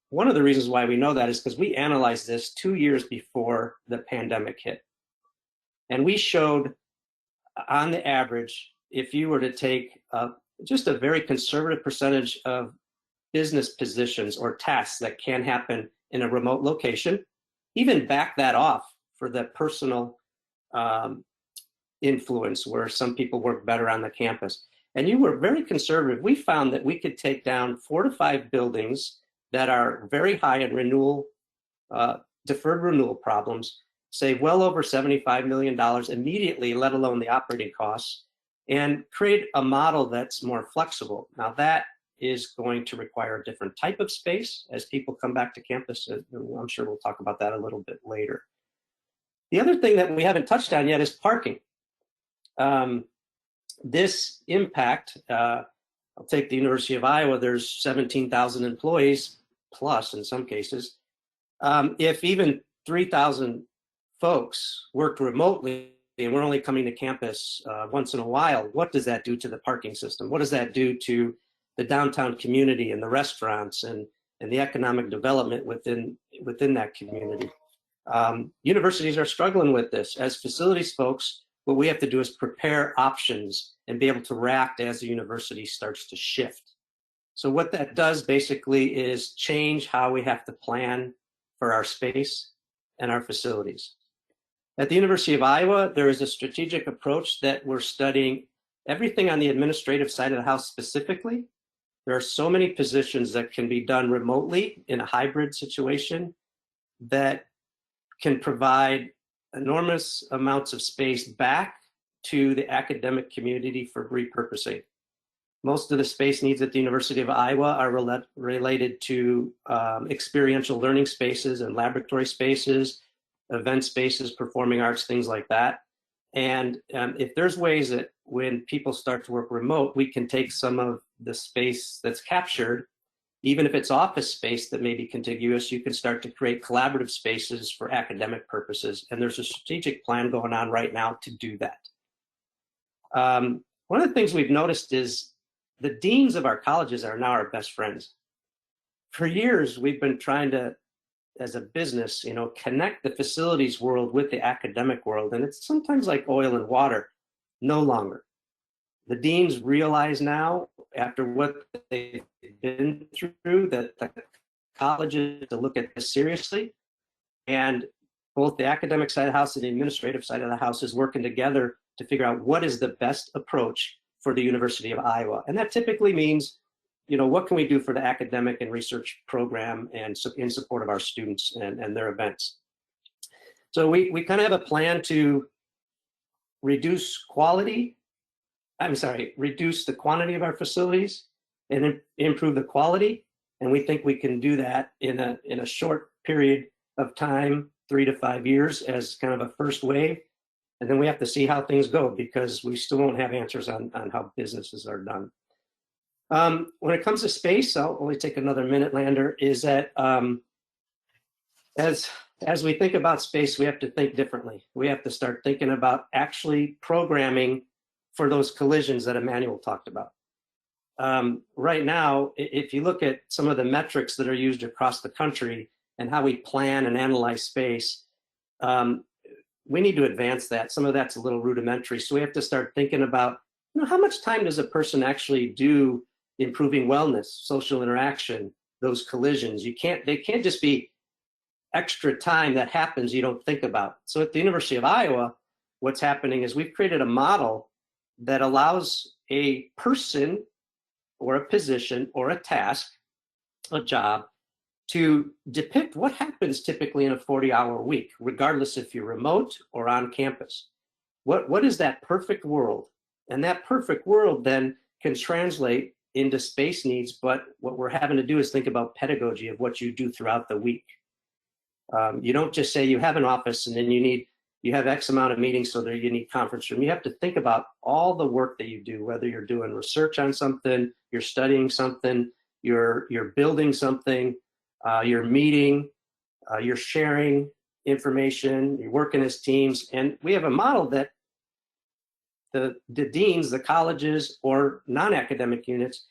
S6: One of the reasons why we know that is because we analyzed this 2 years before the pandemic hit. And we showed, on the average, if you were to take just a very conservative percentage of business positions or tasks that can happen in a remote location, even back that off for the personal influence where some people work better on the campus. And you were very conservative. We found that we could take down 4 to 5 buildings that are very high in renewal, deferred renewal problems, save well over $75 million immediately, let alone the operating costs, and create a model that's more flexible. Now that is going to require a different type of space as people come back to campus. I'm sure we'll talk about that a little bit later. The other thing that we haven't touched on yet is parking. This impact, I'll take the University of Iowa, there's 17,000 employees plus in some cases. If even 3,000 folks worked remotely and we're only coming to campus once in a while, what does that do to the parking system? What does that do to the downtown community and the restaurants and the economic development within that community? Universities are struggling with this. As facilities folks, what we have to do is prepare options and be able to react as the university starts to shift. So what that does basically is change how we have to plan for our space and our facilities. At the University of Iowa, there is a strategic approach that we're studying everything on the administrative side of the house specifically. There are so many positions that can be done remotely in a hybrid situation that can provide enormous amounts of space back to the academic community for repurposing. Most of the space needs at the University of Iowa are related to experiential learning spaces and laboratory spaces, event spaces, performing arts, things like that. And if there's ways that when people start to work remote, we can take some of the space that's captured, even if it's office space that may be contiguous, you can start to create collaborative spaces for academic purposes. And there's a strategic plan going on right now to do that. One of the things we've noticed is the deans of our colleges are now our best friends. For years, we've been trying to, as a business, connect the facilities world with the academic world. And it's sometimes like oil and water, no longer. The deans realize now, after what they've been through, that the colleges to look at this seriously. And both the academic side of the house and the administrative side of the house is working together to figure out what is the best approach for the University of Iowa. And that typically means, what can we do for the academic and research program and in support of our students and their events. So we kind of have a plan to reduce the quantity of our facilities and improve the quality. And we think we can do that in a short period of time, 3 to 5 years, as kind of a first wave. And then we have to see how things go, because we still won't have answers on how businesses are done. When it comes to space, I'll only take another minute, Lander, is that as we think about space, we have to think differently. We have to start thinking about actually programming for those collisions that Emmanuel talked about. Right now, if you look at some of the metrics that are used across the country and how we plan and analyze space, we need to advance that. Some of that's a little rudimentary. So we have to start thinking about, how much time does a person actually do improving wellness, social interaction, those collisions? They can't just be extra time that happens you don't think about. So at the University of Iowa, what's happening is we've created a model that allows a person or a position or a task, a job, to depict what happens typically in a 40-hour week, regardless if you're remote or on campus. What is that perfect world? And that perfect world then can translate into space needs, but what we're having to do is think about pedagogy of what you do throughout the week. You don't just say you have an office and then you have X amount of meetings, so that you need conference room. You have to think about all the work that you do, whether you're doing research on something, you're studying something, you're building something, you're meeting, you're sharing information, you're working as teams. And we have a model that the deans, the colleges, or non-academic units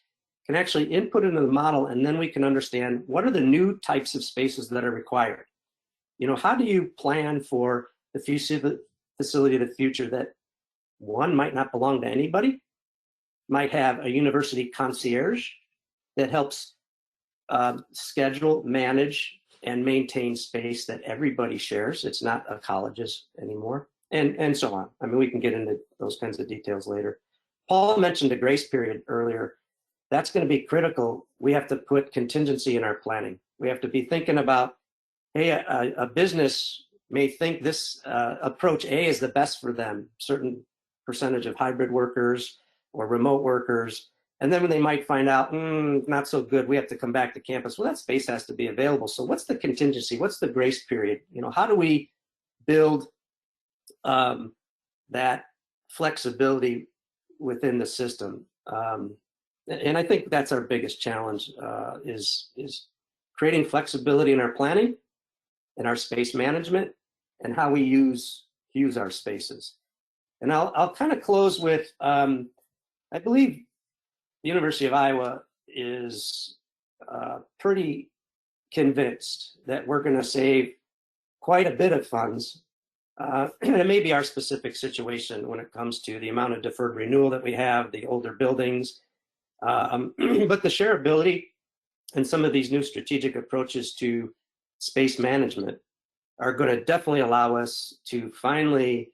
S6: can actually input into the model, and then we can understand what are the new types of spaces that are required. How do you plan for the facility of the future that, one, might not belong to anybody, might have a university concierge that helps schedule, manage, and maintain space that everybody shares. It's not a college's anymore, and so on. I mean, we can get into those kinds of details later. Paul mentioned a grace period earlier. That's going to be critical. We have to put contingency in our planning. We have to be thinking about, hey, a business may think this approach A is the best for them, certain percentage of hybrid workers or remote workers. And then when they might find out, not so good, we have to come back to campus. Well, that space has to be available. So what's the contingency? What's the grace period? How do we build that flexibility within the system? And I think that's our biggest challenge, is creating flexibility in our planning and our space management and how we use our spaces. And I'll kind of close with, I believe the University of Iowa is pretty convinced that we're going to save quite a bit of funds. And it may be our specific situation when it comes to the amount of deferred renewal that we have, the older buildings, but the shareability and some of these new strategic approaches to space management are going to definitely allow us to finally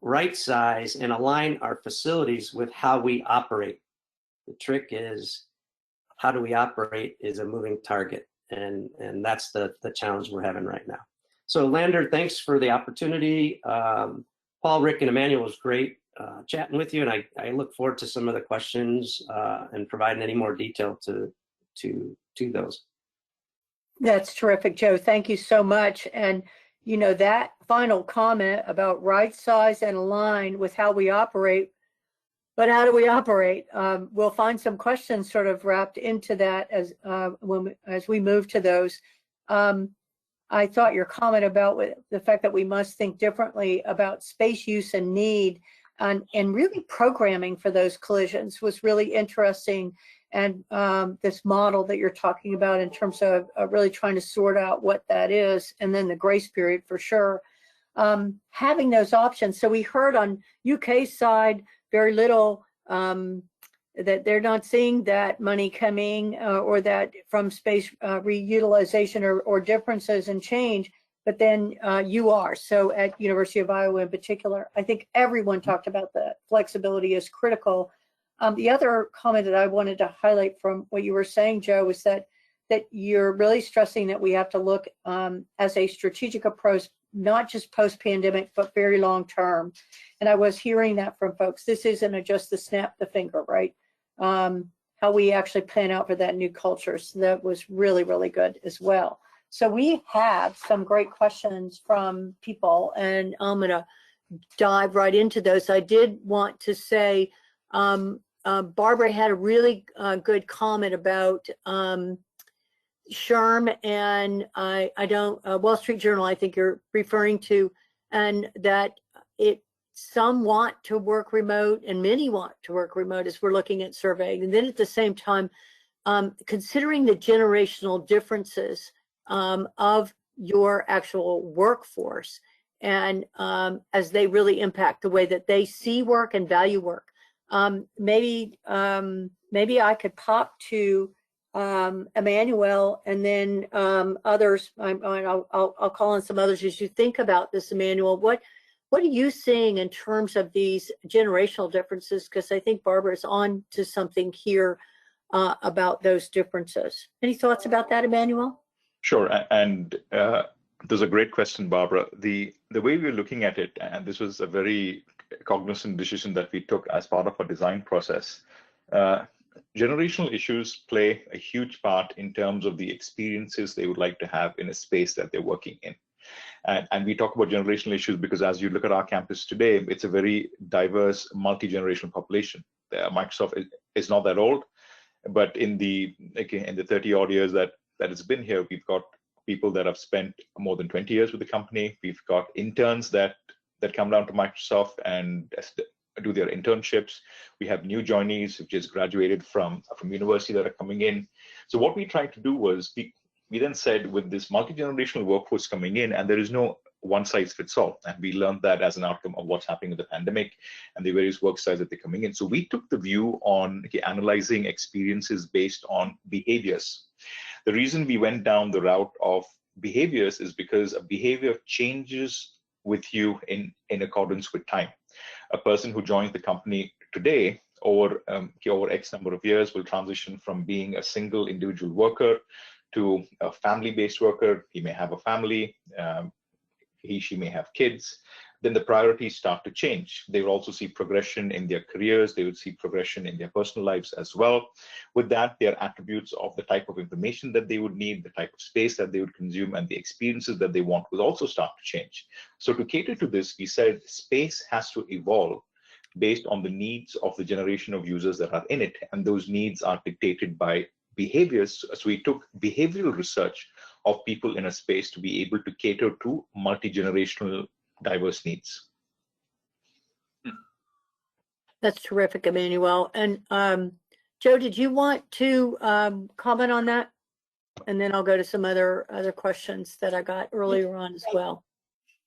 S6: right size and align our facilities with how we operate. The trick is, how do we operate is a moving target, and that's the challenge we're having right now. So Lander, thanks for the opportunity. Paul, Rick, and Emmanuel, was great chatting with you, and I look forward to some of the questions and providing any more detail to those.
S2: That's terrific, Joe. Thank you so much. And that final comment about right size and align with how we operate. But how do we operate? We'll find some questions sort of wrapped into that as we move to those. I thought your comment about the fact that we must think differently about space use and need and really programming for those collisions was really interesting. And this model that you're talking about in terms of really trying to sort out what that is, and then the grace period for sure. Having those options. So we heard on UK side very little that they're not seeing that money coming or that from space reutilization or differences and change, but then you are. So at University of Iowa in particular, I think everyone talked about that flexibility is critical. The other comment that I wanted to highlight from what you were saying, Joe, was that you're really stressing that we have to look as a strategic approach, not just post-pandemic, but very long term. And I was hearing that from folks. This isn't just the snap the finger, right? How how we actually plan out for that new culture. So that was really, really good as well. So we have some great questions from people, and I'm going to dive right into those. I did want to say, Barbara had a really good comment about SHRM, and I don't, Wall Street Journal, I think you're referring to, and that some want to work remote and many want to work remote as we're looking at surveying. And then at the same time, considering the generational differences of your actual workforce, and as they really impact the way that they see work and value work. Maybe I could pop to Emmanuel, and then others. I'll call on some others as you think about this, Emmanuel. What are you seeing in terms of these generational differences? Because I think Barbara is on to something here about those differences. Any thoughts about that, Emmanuel?
S5: Sure, and there's a great question, Barbara. The way we're looking at it, and this was a very cognizant decision that we took as part of our design process. Generational issues play a huge part in terms of the experiences they would like to have in a space that they're working in. And we talk about generational issues because as you look at our campus today, it's a very diverse, multi-generational population. Microsoft is not that old, but in the 30 odd years that it's been here, we've got people that have spent more than 20 years with the company. We've got interns that come down to Microsoft and do their internships. We have new joinees who just graduated from university that are coming in. So what we tried to do was we then said, with this multi-generational workforce coming in, and there is no one size fits all, and we learned that as an outcome of what's happening with the pandemic and the various work styles that they're coming in. So we took the view on analyzing experiences based on behaviors. The reason we went down the route of behaviors is because a behavior changes with you in accordance with time. A person who joins the company today over X number of years will transition from being a single individual worker to a family-based worker. He may have a family, she may have kids. Then the priorities start to change. They will also see progression in their careers. They would see progression in their personal lives as well. With that, their attributes of the type of information that they would need, the type of space that they would consume, and the experiences that they want will also start to change. So to cater to this, we said space has to evolve based on the needs of the generation of users that are in it. And those needs are dictated by behaviors. So we took behavioral research of people in a space to be able to cater to multi-generational diverse needs.
S2: That's terrific, Emmanuel. And Joe, did you want to comment on that? And then I'll go to some other questions that I got earlier on as well.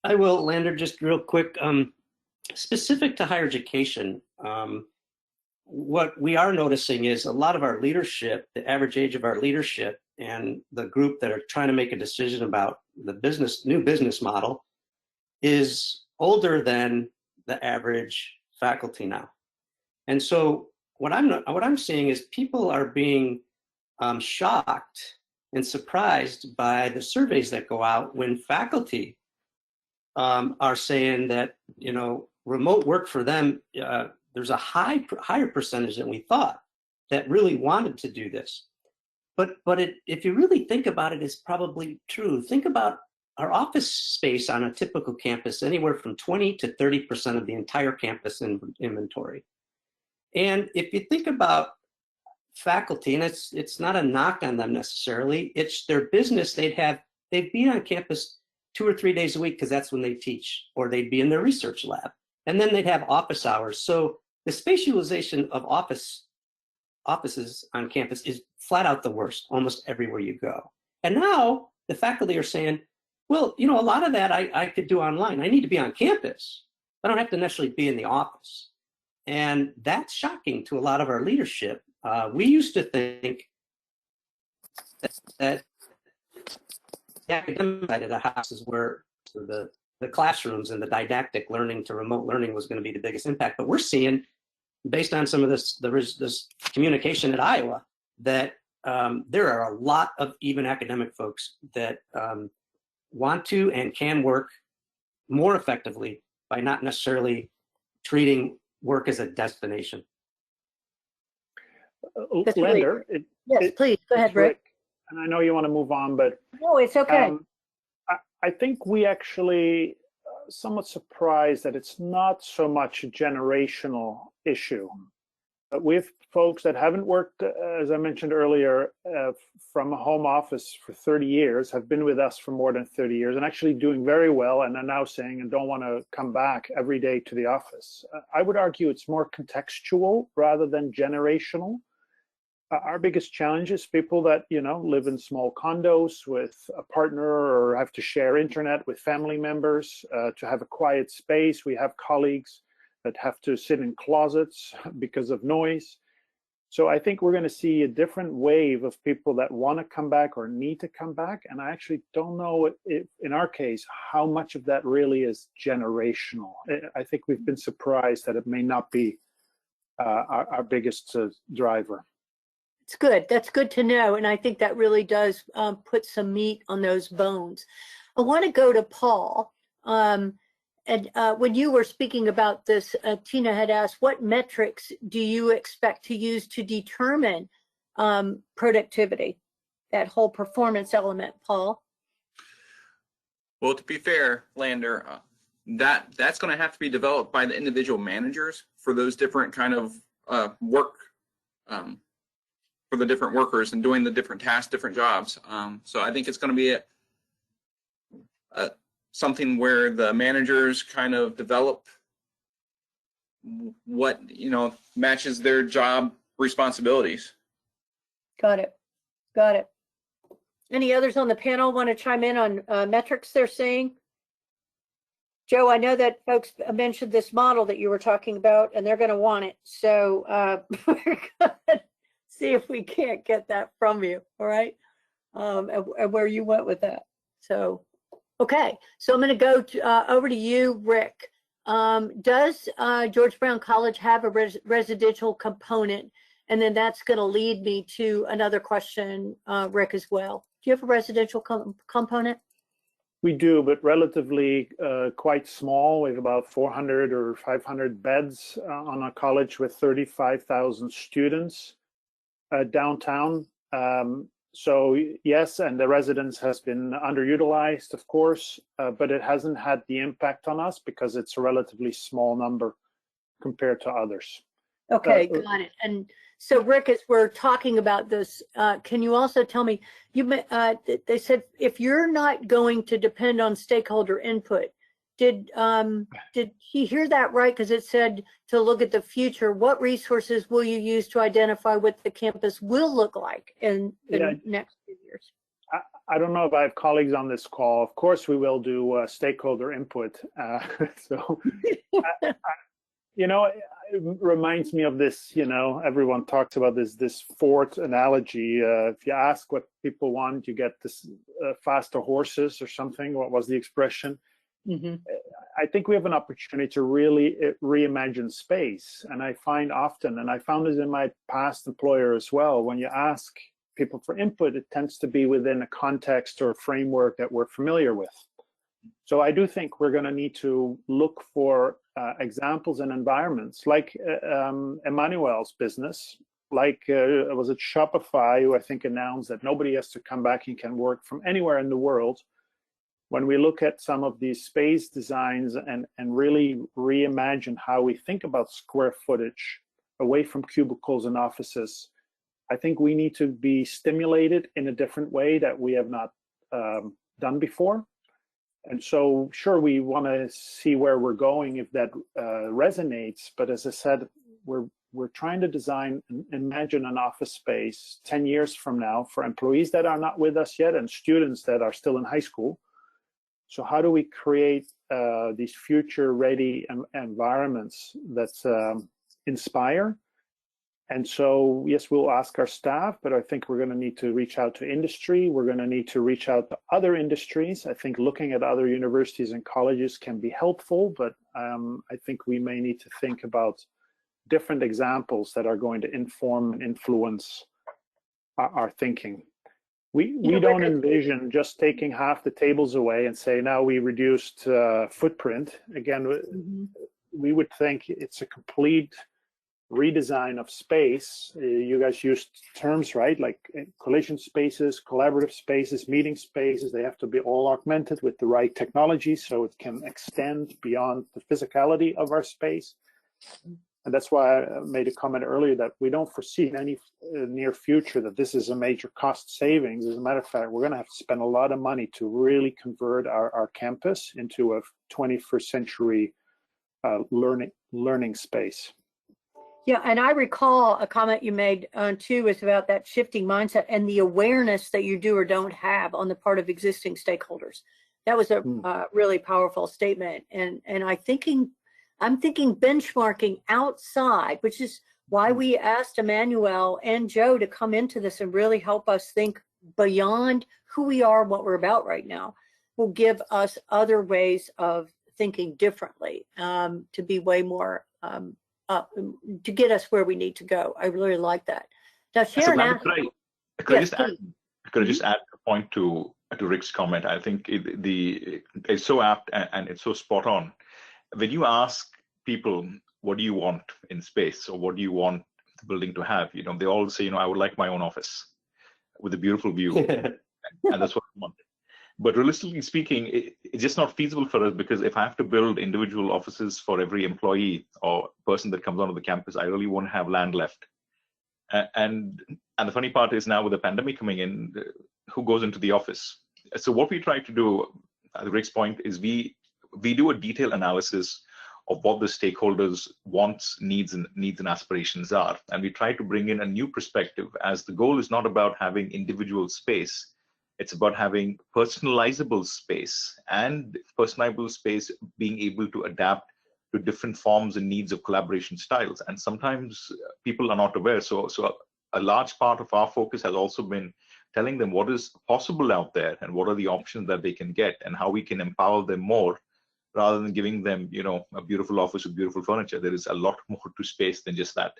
S6: I will, Lander, just real quick. Specific to higher education, what we are noticing is a lot of our leadership, the average age of our leadership, and the group that are trying to make a decision about the new business model is older than the average faculty now. And so what I'm seeing is people are being shocked and surprised by the surveys that go out when faculty are saying that, remote work for them, there's a higher percentage than we thought that really wanted to do this. But if you really think about it, it's probably true. Think about our office space on a typical campus, anywhere from 20 to 30% of the entire campus inventory. And if you think about faculty, and it's not a knock on them necessarily, it's their business. They'd be on campus 2 or 3 days a week because that's when they teach, or they'd be in their research lab. And then they'd have office hours. So the space utilization of offices on campus is flat out the worst almost everywhere you go. And now the faculty are saying, well, a lot of that I could do online. I need to be on campus. I don't have to necessarily be in the office. And that's shocking to a lot of our leadership. We used to think that the academic side of the house is where the classrooms and the didactic learning to remote learning was going to be the biggest impact. But we're seeing, based on some of this communication at Iowa, that there are a lot of even academic folks that want to and can work more effectively by not necessarily treating work as a destination.
S2: That's really-
S4: Lander,
S2: Yes, please, go ahead,
S4: it's
S2: Rick.
S4: And I know you want to move on, but
S2: No, it's okay.
S4: I think we actually somewhat surprised that it's not so much a generational issue. We have folks that haven't worked, as I mentioned earlier, from a home office for 30 years, have been with us for more than 30 years and actually doing very well, and are now saying and don't want to come back every day to the office. I would argue it's more contextual rather than generational. Our biggest challenge is people that, you know, live in small condos with a partner or have to share internet with family members to have a quiet space. We have colleagues that have to sit in closets because of noise. So I think we're going to see a different wave of people that want to come back or need to come back. And I actually don't know if, in our case, how much of that really is generational. I think we've been surprised that it may not be our biggest driver.
S2: It's good. That's good to know. And I think that really does put some meat on those bones. I want to go to Paul. And when you were speaking about this, Tina had asked, what metrics do you expect to use to determine productivity, that whole performance element, Paul?
S3: Well, to be fair, Lander, that's going to have to be developed by the individual managers for those different kind of work, for the different workers and doing the different tasks, different jobs. So I think it's going to be something where the managers kind of develop what, you know, matches their job responsibilities.
S2: Got it. Got it. Any others on the panel want to chime in on metrics they're seeing? Joe, I know that folks mentioned this model that you were talking about, and they're going to want it. So we're going to see if we can't get that from you, all right? And where you went with that. So, okay. So I'm going to go to, over to you, Rick. Does George Brown College have a residential component? And then that's going to lead me to another question, Rick, as well. Do you have a residential component?
S4: We do, but relatively quite small. We have about 400 or 500 beds on a college with 35,000 students downtown. So yes, and the residence has been underutilized, of course, but it hasn't had the impact on us because it's a relatively small number compared to others.
S2: Okay, got it. And so, Rick, as we're talking about this, can you also tell me, they said if you're not going to depend on stakeholder input, did he hear that right? Because it said to look at the future, what resources will you use to identify what the campus will look like in the next few years?
S4: I don't know if I have colleagues on this call. Of course, we will do stakeholder input. You know, it reminds me of this, you know, everyone talks about this fort analogy. If you ask what people want, you get this faster horses or something. What was the expression? Mm-hmm. I think we have an opportunity to really reimagine space. And I find often, and I found this in my past employer as well, when you ask people for input, it tends to be within a context or a framework that we're familiar with. So I do think we're going to need to look for examples and environments like Emmanuel's business, like was it Shopify, who I think announced that nobody has to come back and can work from anywhere in the world. When we look at some of these space designs and really reimagine how we think about square footage away from cubicles and offices, I think we need to be stimulated in a different way that we have not done before. And so, sure, we want to see where we're going if that resonates. But as I said, we're trying to design and imagine an office space 10 years from now for employees that are not with us yet and students that are still in high school. So how do we create these future-ready environments that inspire? And so, yes, we'll ask our staff, but I think we're going to need to reach out to industry. We're going to need to reach out to other industries. I think looking at other universities and colleges can be helpful, but I think we may need to think about different examples that are going to inform and influence our thinking. We don't envision just taking half the tables away and say, now we reduced footprint. Again, we would think it's a complete redesign of space. You guys used terms, right? Like collision spaces, collaborative spaces, meeting spaces. They have to be all augmented with the right technology so it can extend beyond the physicality of our space. And that's why I made a comment earlier that we don't foresee in any near future that this is a major cost savings. As a matter of fact, we're going to have to spend a lot of money to really convert our campus into a 21st century learning space.
S2: Yeah, and I recall a comment you made too was about that shifting mindset and the awareness that you do or don't have on the part of existing stakeholders. That was a really powerful statement, and I'm thinking benchmarking outside, which is why we asked Emmanuel and Joe to come into this and really help us think beyond who we are, what we're about right now, will give us other ways of thinking differently, to be way more up, to get us where we need to go. I really like that. Now, Sharon,
S5: could I just add a point to Rick's comment? I think it's so apt and it's so spot on. When you ask people, what do you want in space, or what do you want the building to have? They all say, I would like my own office with a beautiful view, and that's what I want. But realistically speaking, it's just not feasible for us, because if I have to build individual offices for every employee or person that comes onto the campus, I really won't have land left. And the funny part is, now with the pandemic coming in, who goes into the office? So what we try to do, at Rick's point, is we do a detailed analysis of what the stakeholders' wants, needs and aspirations are. And we try to bring in a new perspective, as the goal is not about having individual space. It's about having personalizable space, and personalizable space being able to adapt to different forms and needs of collaboration styles. And sometimes people are not aware. So a large part of our focus has also been telling them what is possible out there and what are the options that they can get and how we can empower them more, rather than giving them, a beautiful office with beautiful furniture. There is a lot more to space than just that.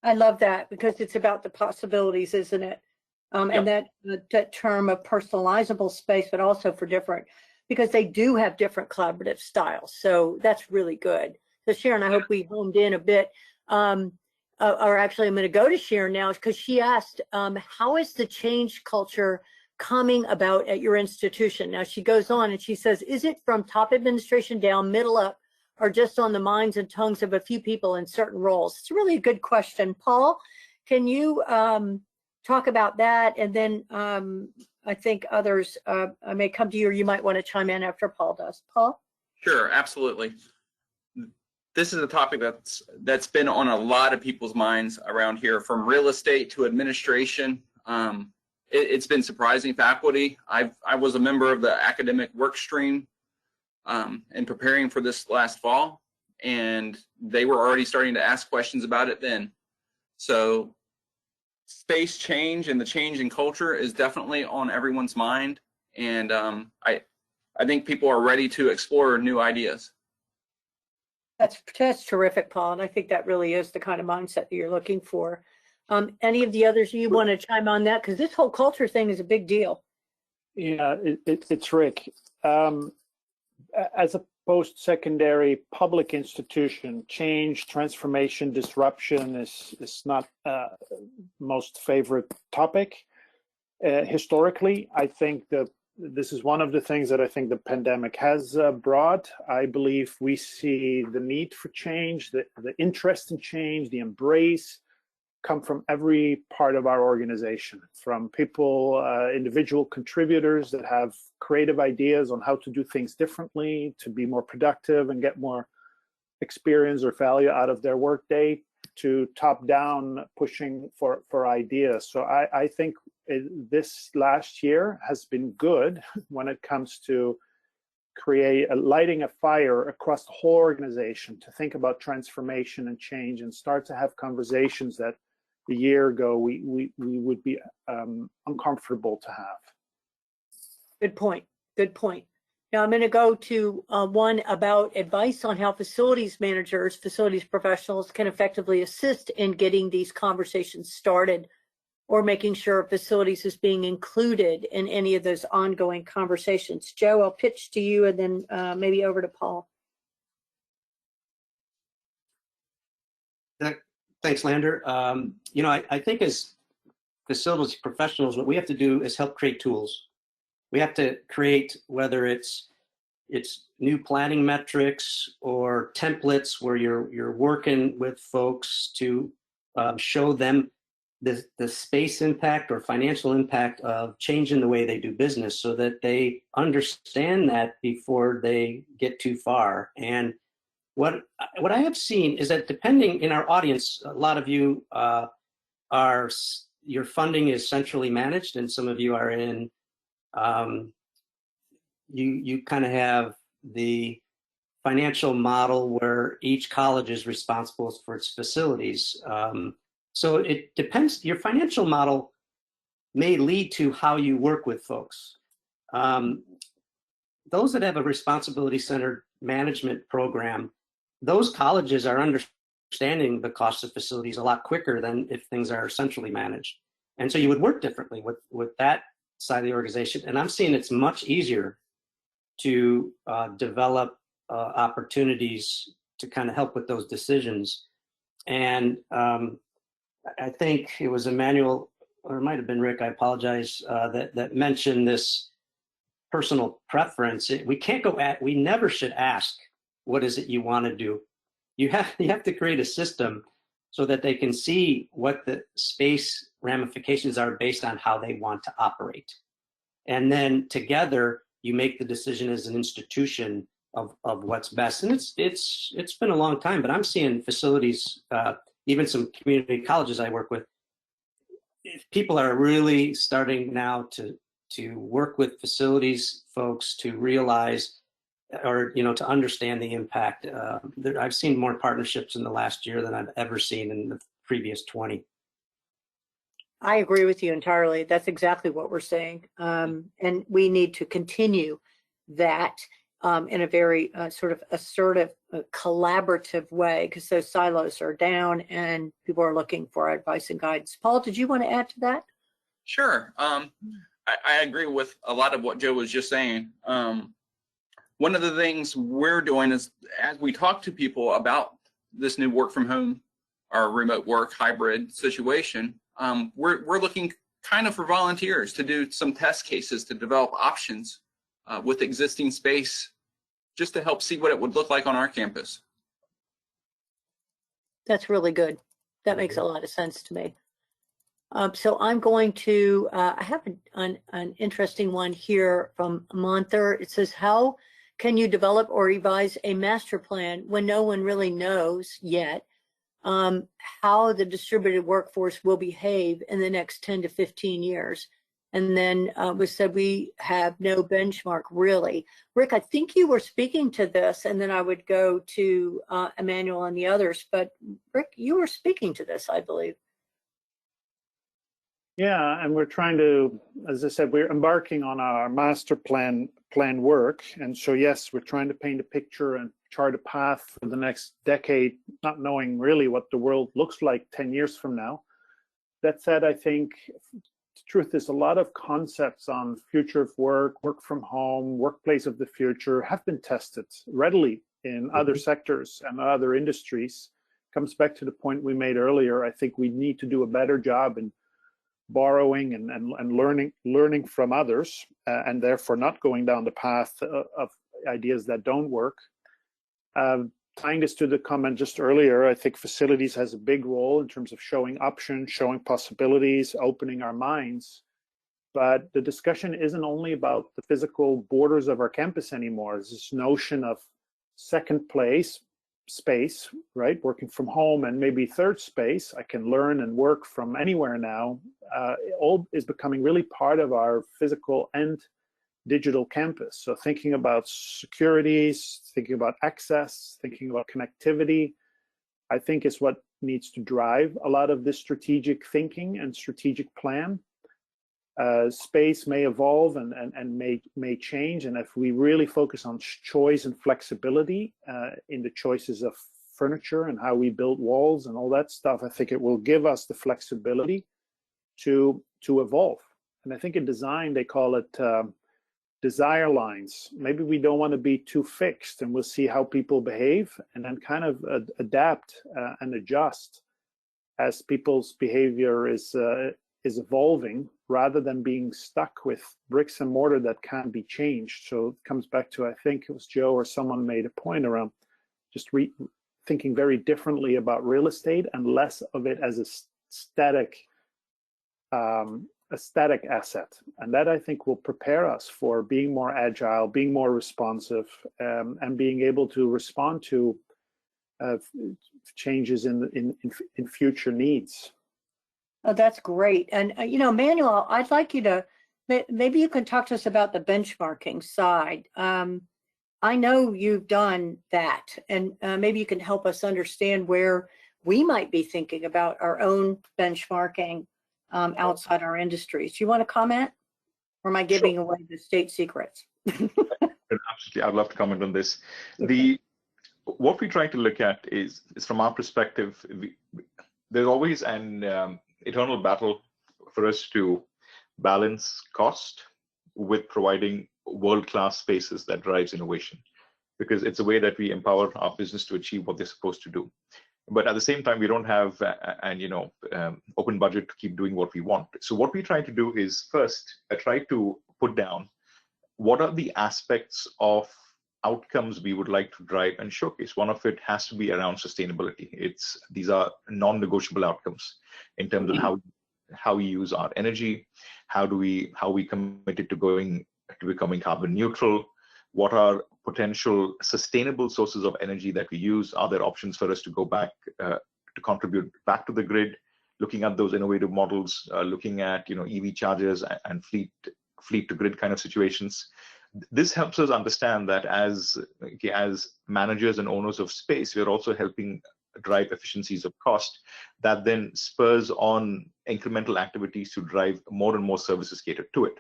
S2: I love that, because it's about the possibilities, isn't it? And that term of personalizable space, but also for different, because they do have different collaborative styles. So that's really good. So Sharon, I hope we homed in a bit. Or actually, I'm going to go to Sharon now, because she asked, how is the change culture coming about at your institution? Now she goes on and she says, is it from top administration down, middle up, or just on the minds and tongues of a few people in certain roles? It's really a good question. Paul, can you talk about that? And then I think others I may come to you, or you might want to chime in after Paul does. Paul? Sure,
S3: absolutely. This is a topic that's been on a lot of people's minds around here, from real estate to administration. It's been surprising. Faculty, I was a member of the academic work stream in preparing for this last fall, and they were already starting to ask questions about it then. So space change and the change in culture is definitely on everyone's mind, and I think people are ready to explore new ideas.
S2: That's terrific, Paul, and I think that really is the kind of mindset that you're looking for. Any of the others you want to chime on that? Because this whole culture thing is a big deal.
S4: Yeah, it's Rick. As a post-secondary public institution, change, transformation, disruption is not most favorite topic. Historically, I think this is one of the things that I think the pandemic has brought. I believe we see the need for change, the interest in change, the embrace come from every part of our organization, from people, individual contributors that have creative ideas on how to do things differently, to be more productive and get more experience or value out of their workday, to top-down pushing for ideas. So I think this last year has been good when it comes to lighting a fire across the whole organization to think about transformation and change, and start to have conversations that a year ago we would be uncomfortable to have.
S2: Good point. Good point. Now I'm going to go to one about advice on how facilities managers, facilities professionals can effectively assist in getting these conversations started, or making sure facilities is being included in any of those ongoing conversations. Joe, I'll pitch to you, and then maybe over to Paul.
S6: Thanks, Lander. I think as facilities professionals, what we have to do is help create tools. We have to create, whether it's new planning metrics or templates where you're working with folks to show them the space impact or financial impact of changing the way they do business, so that they understand that before they get too far. And what I have seen is that, depending in our audience, a lot of you your funding is centrally managed, and some of you are in you kind of have the financial model where each college is responsible for its facilities. So it depends. Your financial model may lead to how you work with folks. Those that have a responsibility-centered management program, those colleges are understanding the cost of facilities a lot quicker than if things are centrally managed. And so you would work differently with that side of the organization. And I'm seeing it's much easier to develop opportunities to kind of help with those decisions. And I think it was Emmanuel, or it might have been Rick, I apologize, that mentioned this personal preference. We never should ask, what is it you want to do? You have to create a system so that they can see what the space ramifications are based on how they want to operate. And then together, you make the decision as an institution of what's best. And it's been a long time, but I'm seeing facilities, even some community colleges I work with, people are really starting now to work with facilities folks to realize, or to understand the impact. I've seen more partnerships in the last year than I've ever seen in the previous 20.
S2: I agree with you entirely. That's exactly what we're saying. And we need to continue that in a very sort of assertive, collaborative way, because those silos are down and people are looking for advice and guidance. Paul, did you want to add to that?
S3: Sure. I agree with a lot of what Joe was just saying. One of the things we're doing is, as we talk to people about this new work from home or remote work hybrid situation, we're looking kind of for volunteers to do some test cases to develop options with existing space, just to help see what it would look like on our campus.
S2: That's really good. That makes a lot of sense to me. So I'm going to, I have an interesting one here from Monther. It says, how can you develop or revise a master plan when no one really knows yet how the distributed workforce will behave in the next 10 to 15 years? And then we said we have no benchmark, really. Rick, I think you were speaking to this, and then I would go to Emmanuel and the others. But Rick, you were speaking to this, I believe.
S4: Yeah, and we're trying to, as I said, we're embarking on our master plan work. And so, yes, we're trying to paint a picture and chart a path for the next decade, not knowing really what the world looks like 10 years from now. That said, I think the truth is a lot of concepts on future of work, work from home, workplace of the future have been tested readily in other sectors and other industries. Comes back to the point we made earlier. I think we need to do a better job in borrowing and learning from others, and therefore not going down the path of ideas that don't work. Tying this to the comment just earlier, I think facilities has a big role in terms of showing options, showing possibilities, opening our minds. But the discussion isn't only about the physical borders of our campus anymore. There's this notion of second place space, right? Working from home, and maybe third space. I can learn and work from anywhere now. It all is becoming really part of our physical and digital campus. So thinking about securities, thinking about access, thinking about connectivity, I think is what needs to drive a lot of this strategic thinking and strategic plan. Space may evolve and may change, and if we really focus on choice and flexibility in the choices of furniture and how we build walls and all that stuff, I think it will give us the flexibility to evolve. And I think in design they call it desire lines. Maybe we don't want to be too fixed, and we'll see how people behave and then kind of adapt and adjust. as people's behavior is evolving, rather than being stuck with bricks and mortar that can't be changed. So it comes back to, I think it was Joe or someone made a point around just thinking very differently about real estate and less of it as a static asset. And that, I think, will prepare us for being more agile, being more responsive, and being able to respond to changes in future needs.
S2: Oh, that's great. And, Manuel, I'd like you to, maybe you can talk to us about the benchmarking side. I know you've done that, and maybe you can help us understand where we might be thinking about our own benchmarking outside our industries. Do you want to comment? Or am I giving away the state secrets?
S5: Absolutely, I'd love to comment on this. What we try to look at is from our perspective, there's always an eternal battle for us to balance cost with providing world-class spaces that drives innovation, because it's a way that we empower our business to achieve what they're supposed to do. But at the same time, we don't have open budget to keep doing what we want. So what we try to do is first try to put down what are the aspects of outcomes we would like to drive and showcase. One of it has to be around sustainability. These are non-negotiable outcomes in terms of how we use our energy, how we committed to becoming carbon neutral, what are potential sustainable sources of energy that we use, are there options for us to go back to contribute back to the grid, looking at those innovative models, looking at EV chargers and fleet to grid kind of situations. This helps us understand that as managers and owners of space, we're also helping drive efficiencies of cost that then spurs on incremental activities to drive more and more services catered to it.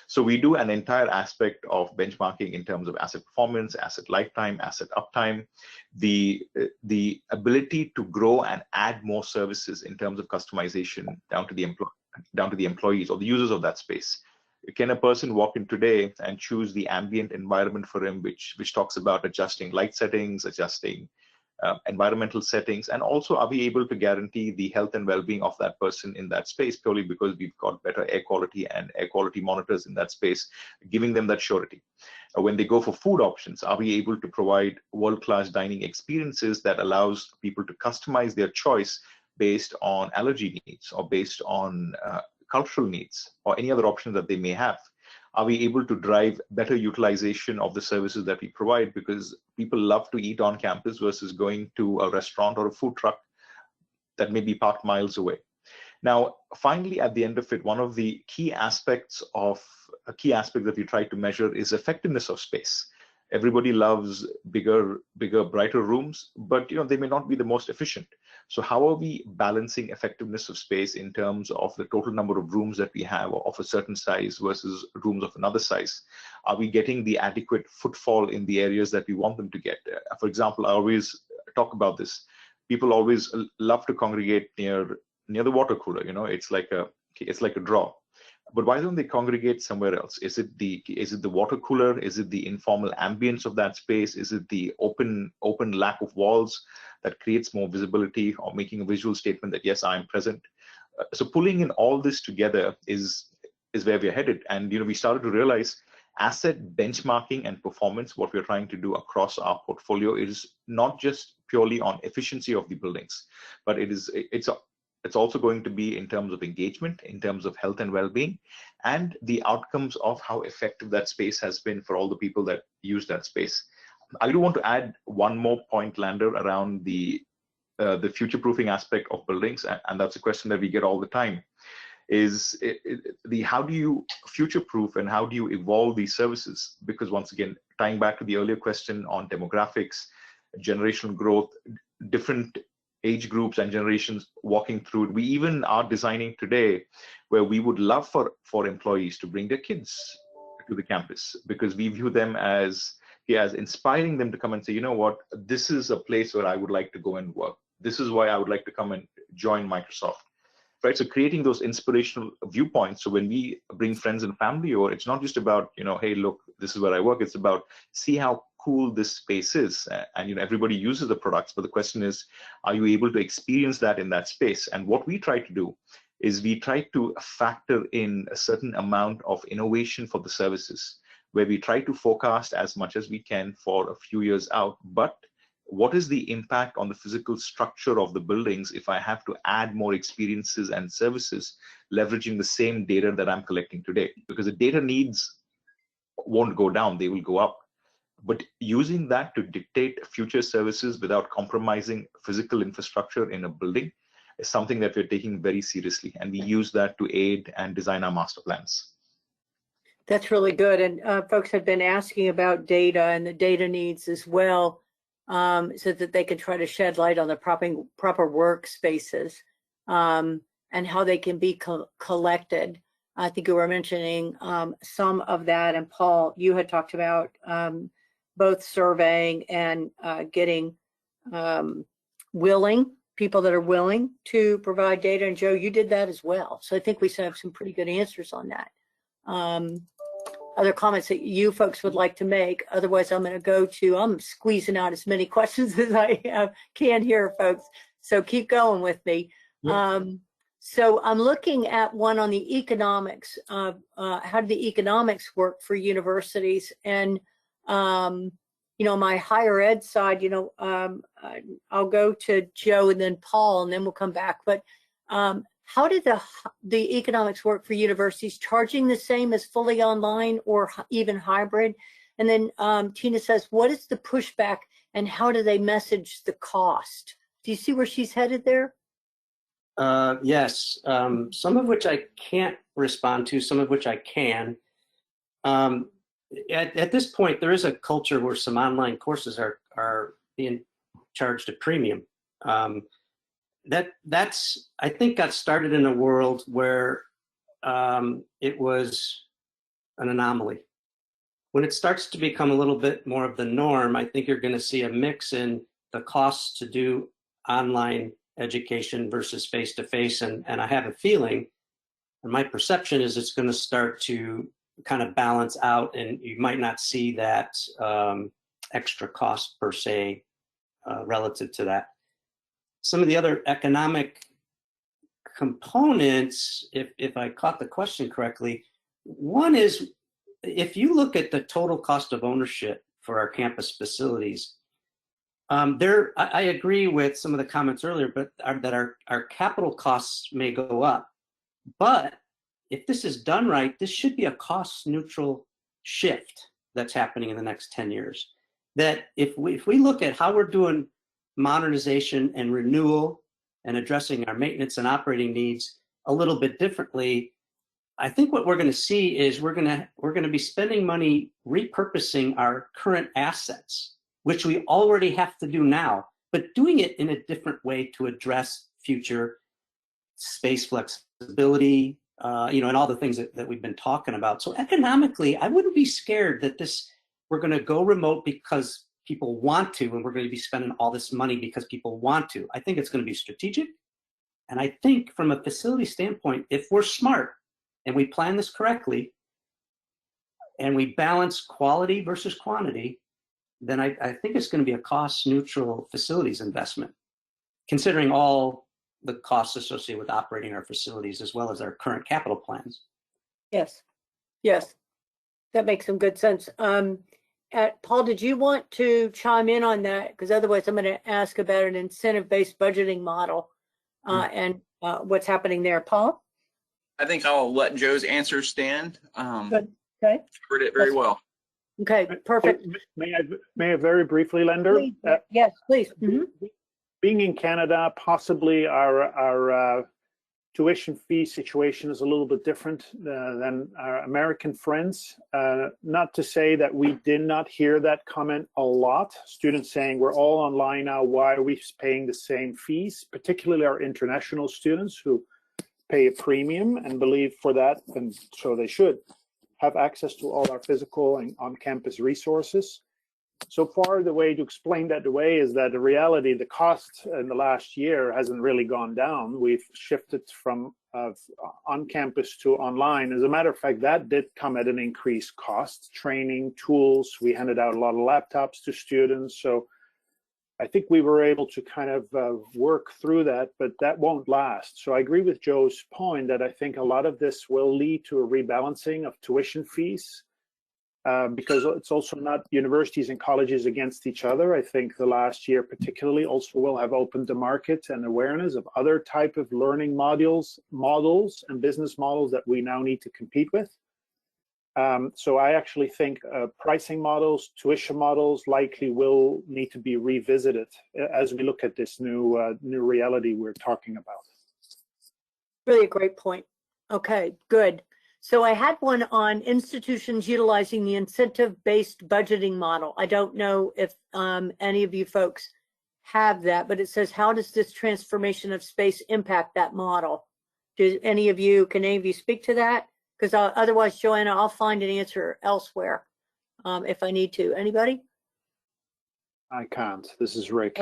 S5: So we do an entire aspect of benchmarking in terms of asset performance, asset lifetime, asset uptime, the ability to grow and add more services in terms of customization down to the employees or the users of that space. Can a person walk in today and choose the ambient environment for him, which talks about adjusting light settings, adjusting environmental settings, and also are we able to guarantee the health and well-being of that person in that space purely because we've got better air quality and air quality monitors in that space, giving them that surety. When they go for food options, are we able to provide world-class dining experiences that allows people to customize their choice based on allergy needs or based on cultural needs or any other options that they may have? Are we able to drive better utilization of the services that we provide, because people love to eat on campus versus going to a restaurant or a food truck that may be parked miles away? Now, finally, at the end of it, one of the key aspects that we try to measure is effectiveness of space. Everybody loves bigger, brighter rooms, but they may not be the most efficient. So how are we balancing effectiveness of space in terms of the total number of rooms that we have of a certain size versus rooms of another size? Are we getting the adequate footfall in the areas that we want them to get? For example, I always talk about this. People always love to congregate near the water cooler. It's like a draw. But why don't they congregate somewhere else? Is it the water cooler? Is it the informal ambience of that space? Is it the open lack of walls that creates more visibility, or making a visual statement that yes, I'm present? So pulling in all this together is where we're headed. And we started to realize asset benchmarking and performance, what we're trying to do across our portfolio, is not just purely on efficiency of the buildings, but it's also going to be in terms of engagement, in terms of health and well-being, and the outcomes of how effective that space has been for all the people that use that space. I do want to add one more point, Lander, around the future-proofing aspect of buildings, and that's a question that we get all the time, is how do you future-proof and how do you evolve these services? Because once again, tying back to the earlier question on demographics, generational growth, different age groups and generations walking through it. We even are designing today where we would love for employees to bring their kids to the campus, because we view them as inspiring them to come and say, what, this is a place where I would like to go and work. This is why I would like to come and join Microsoft. Right? So creating those inspirational viewpoints. So when we bring friends and family over, it's not just about, hey, look, this is where I work. It's about, see how cool this space is. And everybody uses the products, but the question is, are you able to experience that in that space? And what we try to do is we try to factor in a certain amount of innovation for the services, where we try to forecast as much as we can for a few years out. But what is the impact on the physical structure of the buildings if I have to add more experiences and services leveraging the same data that I'm collecting today? Because the data needs won't go down, they will go up. But using that to dictate future services without compromising physical infrastructure in a building is something that we're taking very seriously. And we use that to aid and design our master plans.
S2: That's really good. And folks have been asking about data and the data needs as well, so that they can try to shed light on the proper workspaces and how they can be collected. I think you were mentioning some of that. And Paul, you had talked about both surveying and getting people that are willing to provide data. And Joe, you did that as well. So I think we have some pretty good answers on that. Other comments that you folks would like to make? Otherwise, I'm squeezing out as many questions as I can here, folks. So keep going with me. Yep. So I'm looking at one on the economics of how do the economics work for universities, and my higher ed side. I'll go to Joe and then Paul, and then we'll come back. But how did the economics work for universities? Charging the same as fully online or even hybrid? And then Tina says, what is the pushback and how do they message the cost? Do you see where she's headed there?
S6: Yes, some of which I can't respond to, some of which I can. At this point, there is a culture where some online courses are being charged a premium. That's I think got started in a world where it was an anomaly. When it starts to become a little bit more of the norm, I think you're going to see a mix in the costs to do online education versus face-to-face. And I have a feeling, and my perception is it's going to start to kind of balance out, and you might not see that extra cost per se relative to that. Some of the other economic components, if I caught the question correctly, one is if you look at the total cost of ownership for our campus facilities, I agree with some of the comments earlier, but that our capital costs may go up. But if this is done right, this should be a cost neutral shift that's happening in the next 10 years. That if we look at how we're doing modernization and renewal and addressing our maintenance and operating needs a little bit differently, I think what we're going to see is we're going to be spending money repurposing our current assets, which we already have to do now, but doing it in a different way to address future space flexibility, and all the things that we've been talking about. So economically, I wouldn't be scared that we're going to go remote because people want to, and we're going to be spending all this money because people want to. I think it's going to be strategic. And I think from a facility standpoint, if we're smart and we plan this correctly and we balance quality versus quantity, then I think it's going to be a cost neutral facilities investment, considering all the costs associated with operating our facilities as well as our current capital plans.
S2: Yes, that makes some good sense. Paul, did you want to chime in on that? Because otherwise I'm going to ask about an incentive-based budgeting model and what's happening there. Paul?
S3: I think I'll let Joe's answer stand.
S2: Good. Okay.
S3: Covered it very well.
S2: Okay, perfect.
S4: May I very briefly, Lender?
S2: Please. Yes, please. Mm-hmm.
S4: Being in Canada, possibly our tuition fee situation is a little bit different than our American friends. Not to say that we did not hear that comment a lot. Students saying, we're all online now, why are we paying the same fees? Particularly our international students who pay a premium and believe for that, and so they should have access to all our physical and on-campus resources. So far, the way to explain that away is that the reality, the cost in the last year hasn't really gone down. We've shifted from on campus to online. As a matter of fact, that did come at an increased cost, training, tools. We handed out a lot of laptops to students. So I think we were able to kind of work through that, but that won't last. So I agree with Joe's point that I think a lot of this will lead to a rebalancing of tuition fees. Because it's also not universities and colleges against each other. I think the last year particularly also will have opened the market and awareness of other type of learning models and business models that we now need to compete with. So I actually think pricing models, tuition models likely will need to be revisited as we look at this new reality we're talking about.
S2: Really a great point. Okay, good. So I had one on institutions utilizing the incentive-based budgeting model. I don't know if any of you folks have that, but it says, how does this transformation of space impact that model? Can any of you speak to that? Because otherwise, Joanna, I'll find an answer elsewhere if I need to. Anybody?
S4: I can't. This is Rick.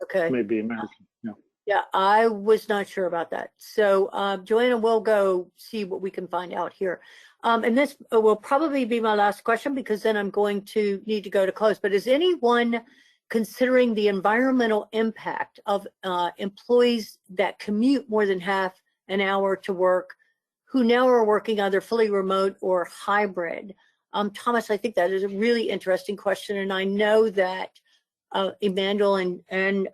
S2: Okay.
S4: Maybe American. Yeah.
S2: Yeah, I was not sure about that. So Joanna will go see what we can find out here. And this will probably be my last question because then I'm going to need to go to close. But is anyone considering the environmental impact of employees that commute more than half an hour to work, who now are working either fully remote or hybrid? Thomas, I think that is a really interesting question. And I know that Emmanuel and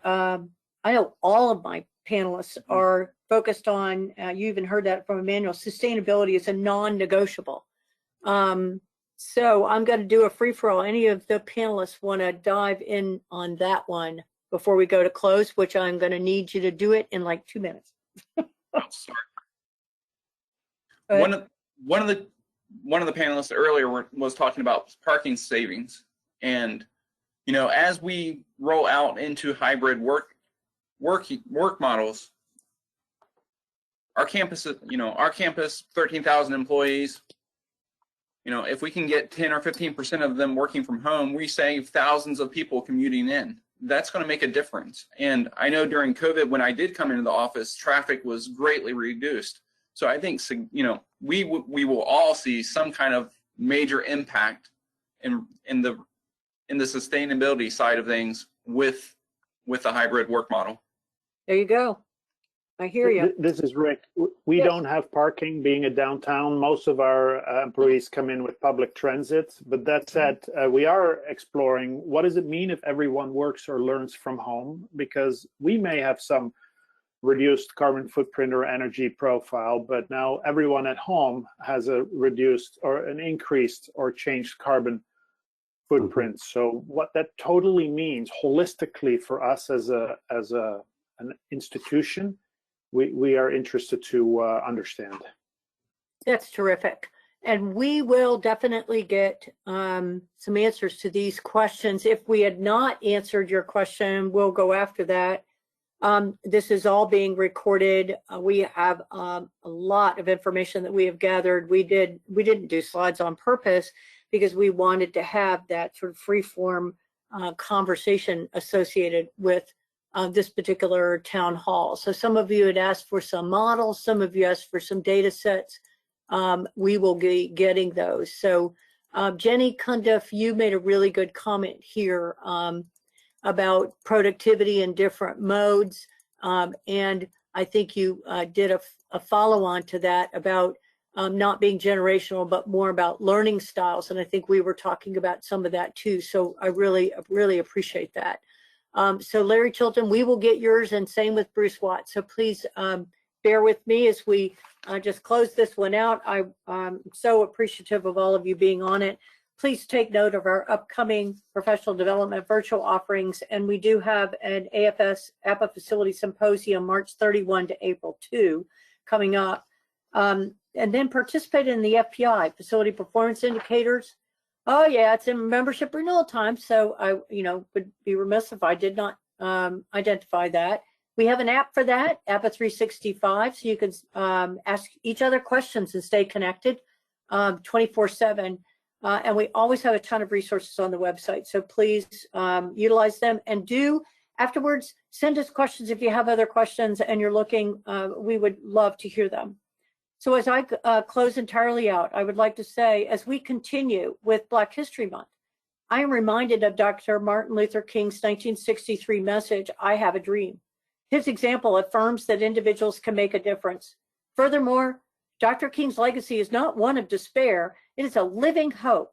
S2: I know all of my panelists are focused on, you even heard that from Emmanuel, sustainability is a non-negotiable. So I'm going to do a free-for-all. Any of the panelists want to dive in on that one before we go to close, which I'm going to need you to do it in like 2 minutes.
S3: I'll start. One of the panelists earlier was talking about parking savings, and as we roll out into hybrid work models, our campus, 13,000 employees, if we can get 10 or 15% of them working from home, we save thousands of people commuting in. That's going to make a difference. And I know during COVID, when I did come into the office, traffic was greatly reduced. So I think, we will all see some kind of major impact in the sustainability side of things with the hybrid work model.
S2: There you go. I hear you.
S4: This is Rick. We
S2: Yes.
S4: don't have parking being a downtown. Most of our employees come in with public transit. But that said, we are exploring what does it mean if everyone works or learns from home? Because we may have some reduced carbon footprint or energy profile, but now everyone at home has a reduced or an increased or changed carbon footprint. So what that totally means holistically for us as an institution, we are interested to understand.
S2: That's terrific. And we will definitely get some answers to these questions. If we had not answered your question, we'll go after that. This is all being recorded. We have a lot of information that we have gathered. We didn't do slides on purpose because we wanted to have that sort of free-form conversation associated with this particular town hall. So some of you had asked for some models, some of you asked for some data sets. We will be getting those. So Jenny Cundiff, you made a really good comment here about productivity in different modes. And I think you did a follow-on to that about not being generational, but more about learning styles. And I think we were talking about some of that too. So I really, really appreciate that. So Larry Chilton, we will get yours, and same with Bruce Watt. So please bear with me as we just close this one out. I'm so appreciative of all of you being on it. Please take note of our upcoming professional development virtual offerings. And we do have an APPA Facility Symposium, March 31 to April 2 coming up. And then participate in the FPI, Facility Performance Indicators. Oh yeah, it's in membership renewal time. So I, would be remiss if I did not identify that. We have an app for that, APPA 365. So you can ask each other questions and stay connected 24/7. And we always have a ton of resources on the website. So please utilize them, and do afterwards send us questions if you have other questions and you're looking. We would love to hear them. So as I close entirely out, I would like to say, as we continue with Black History Month, I am reminded of Dr. Martin Luther King's 1963 message, "I have a dream." His example affirms that individuals can make a difference. Furthermore, Dr. King's legacy is not one of despair. It is a living hope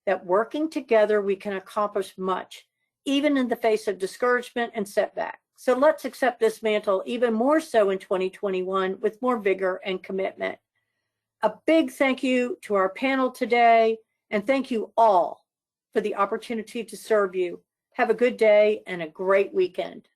S2: that working together we can accomplish much, even in the face of discouragement and setback. So let's accept this mantle even more so in 2021 with more vigor and commitment. A big thank you to our panel today, and thank you all for the opportunity to serve you. Have a good day and a great weekend.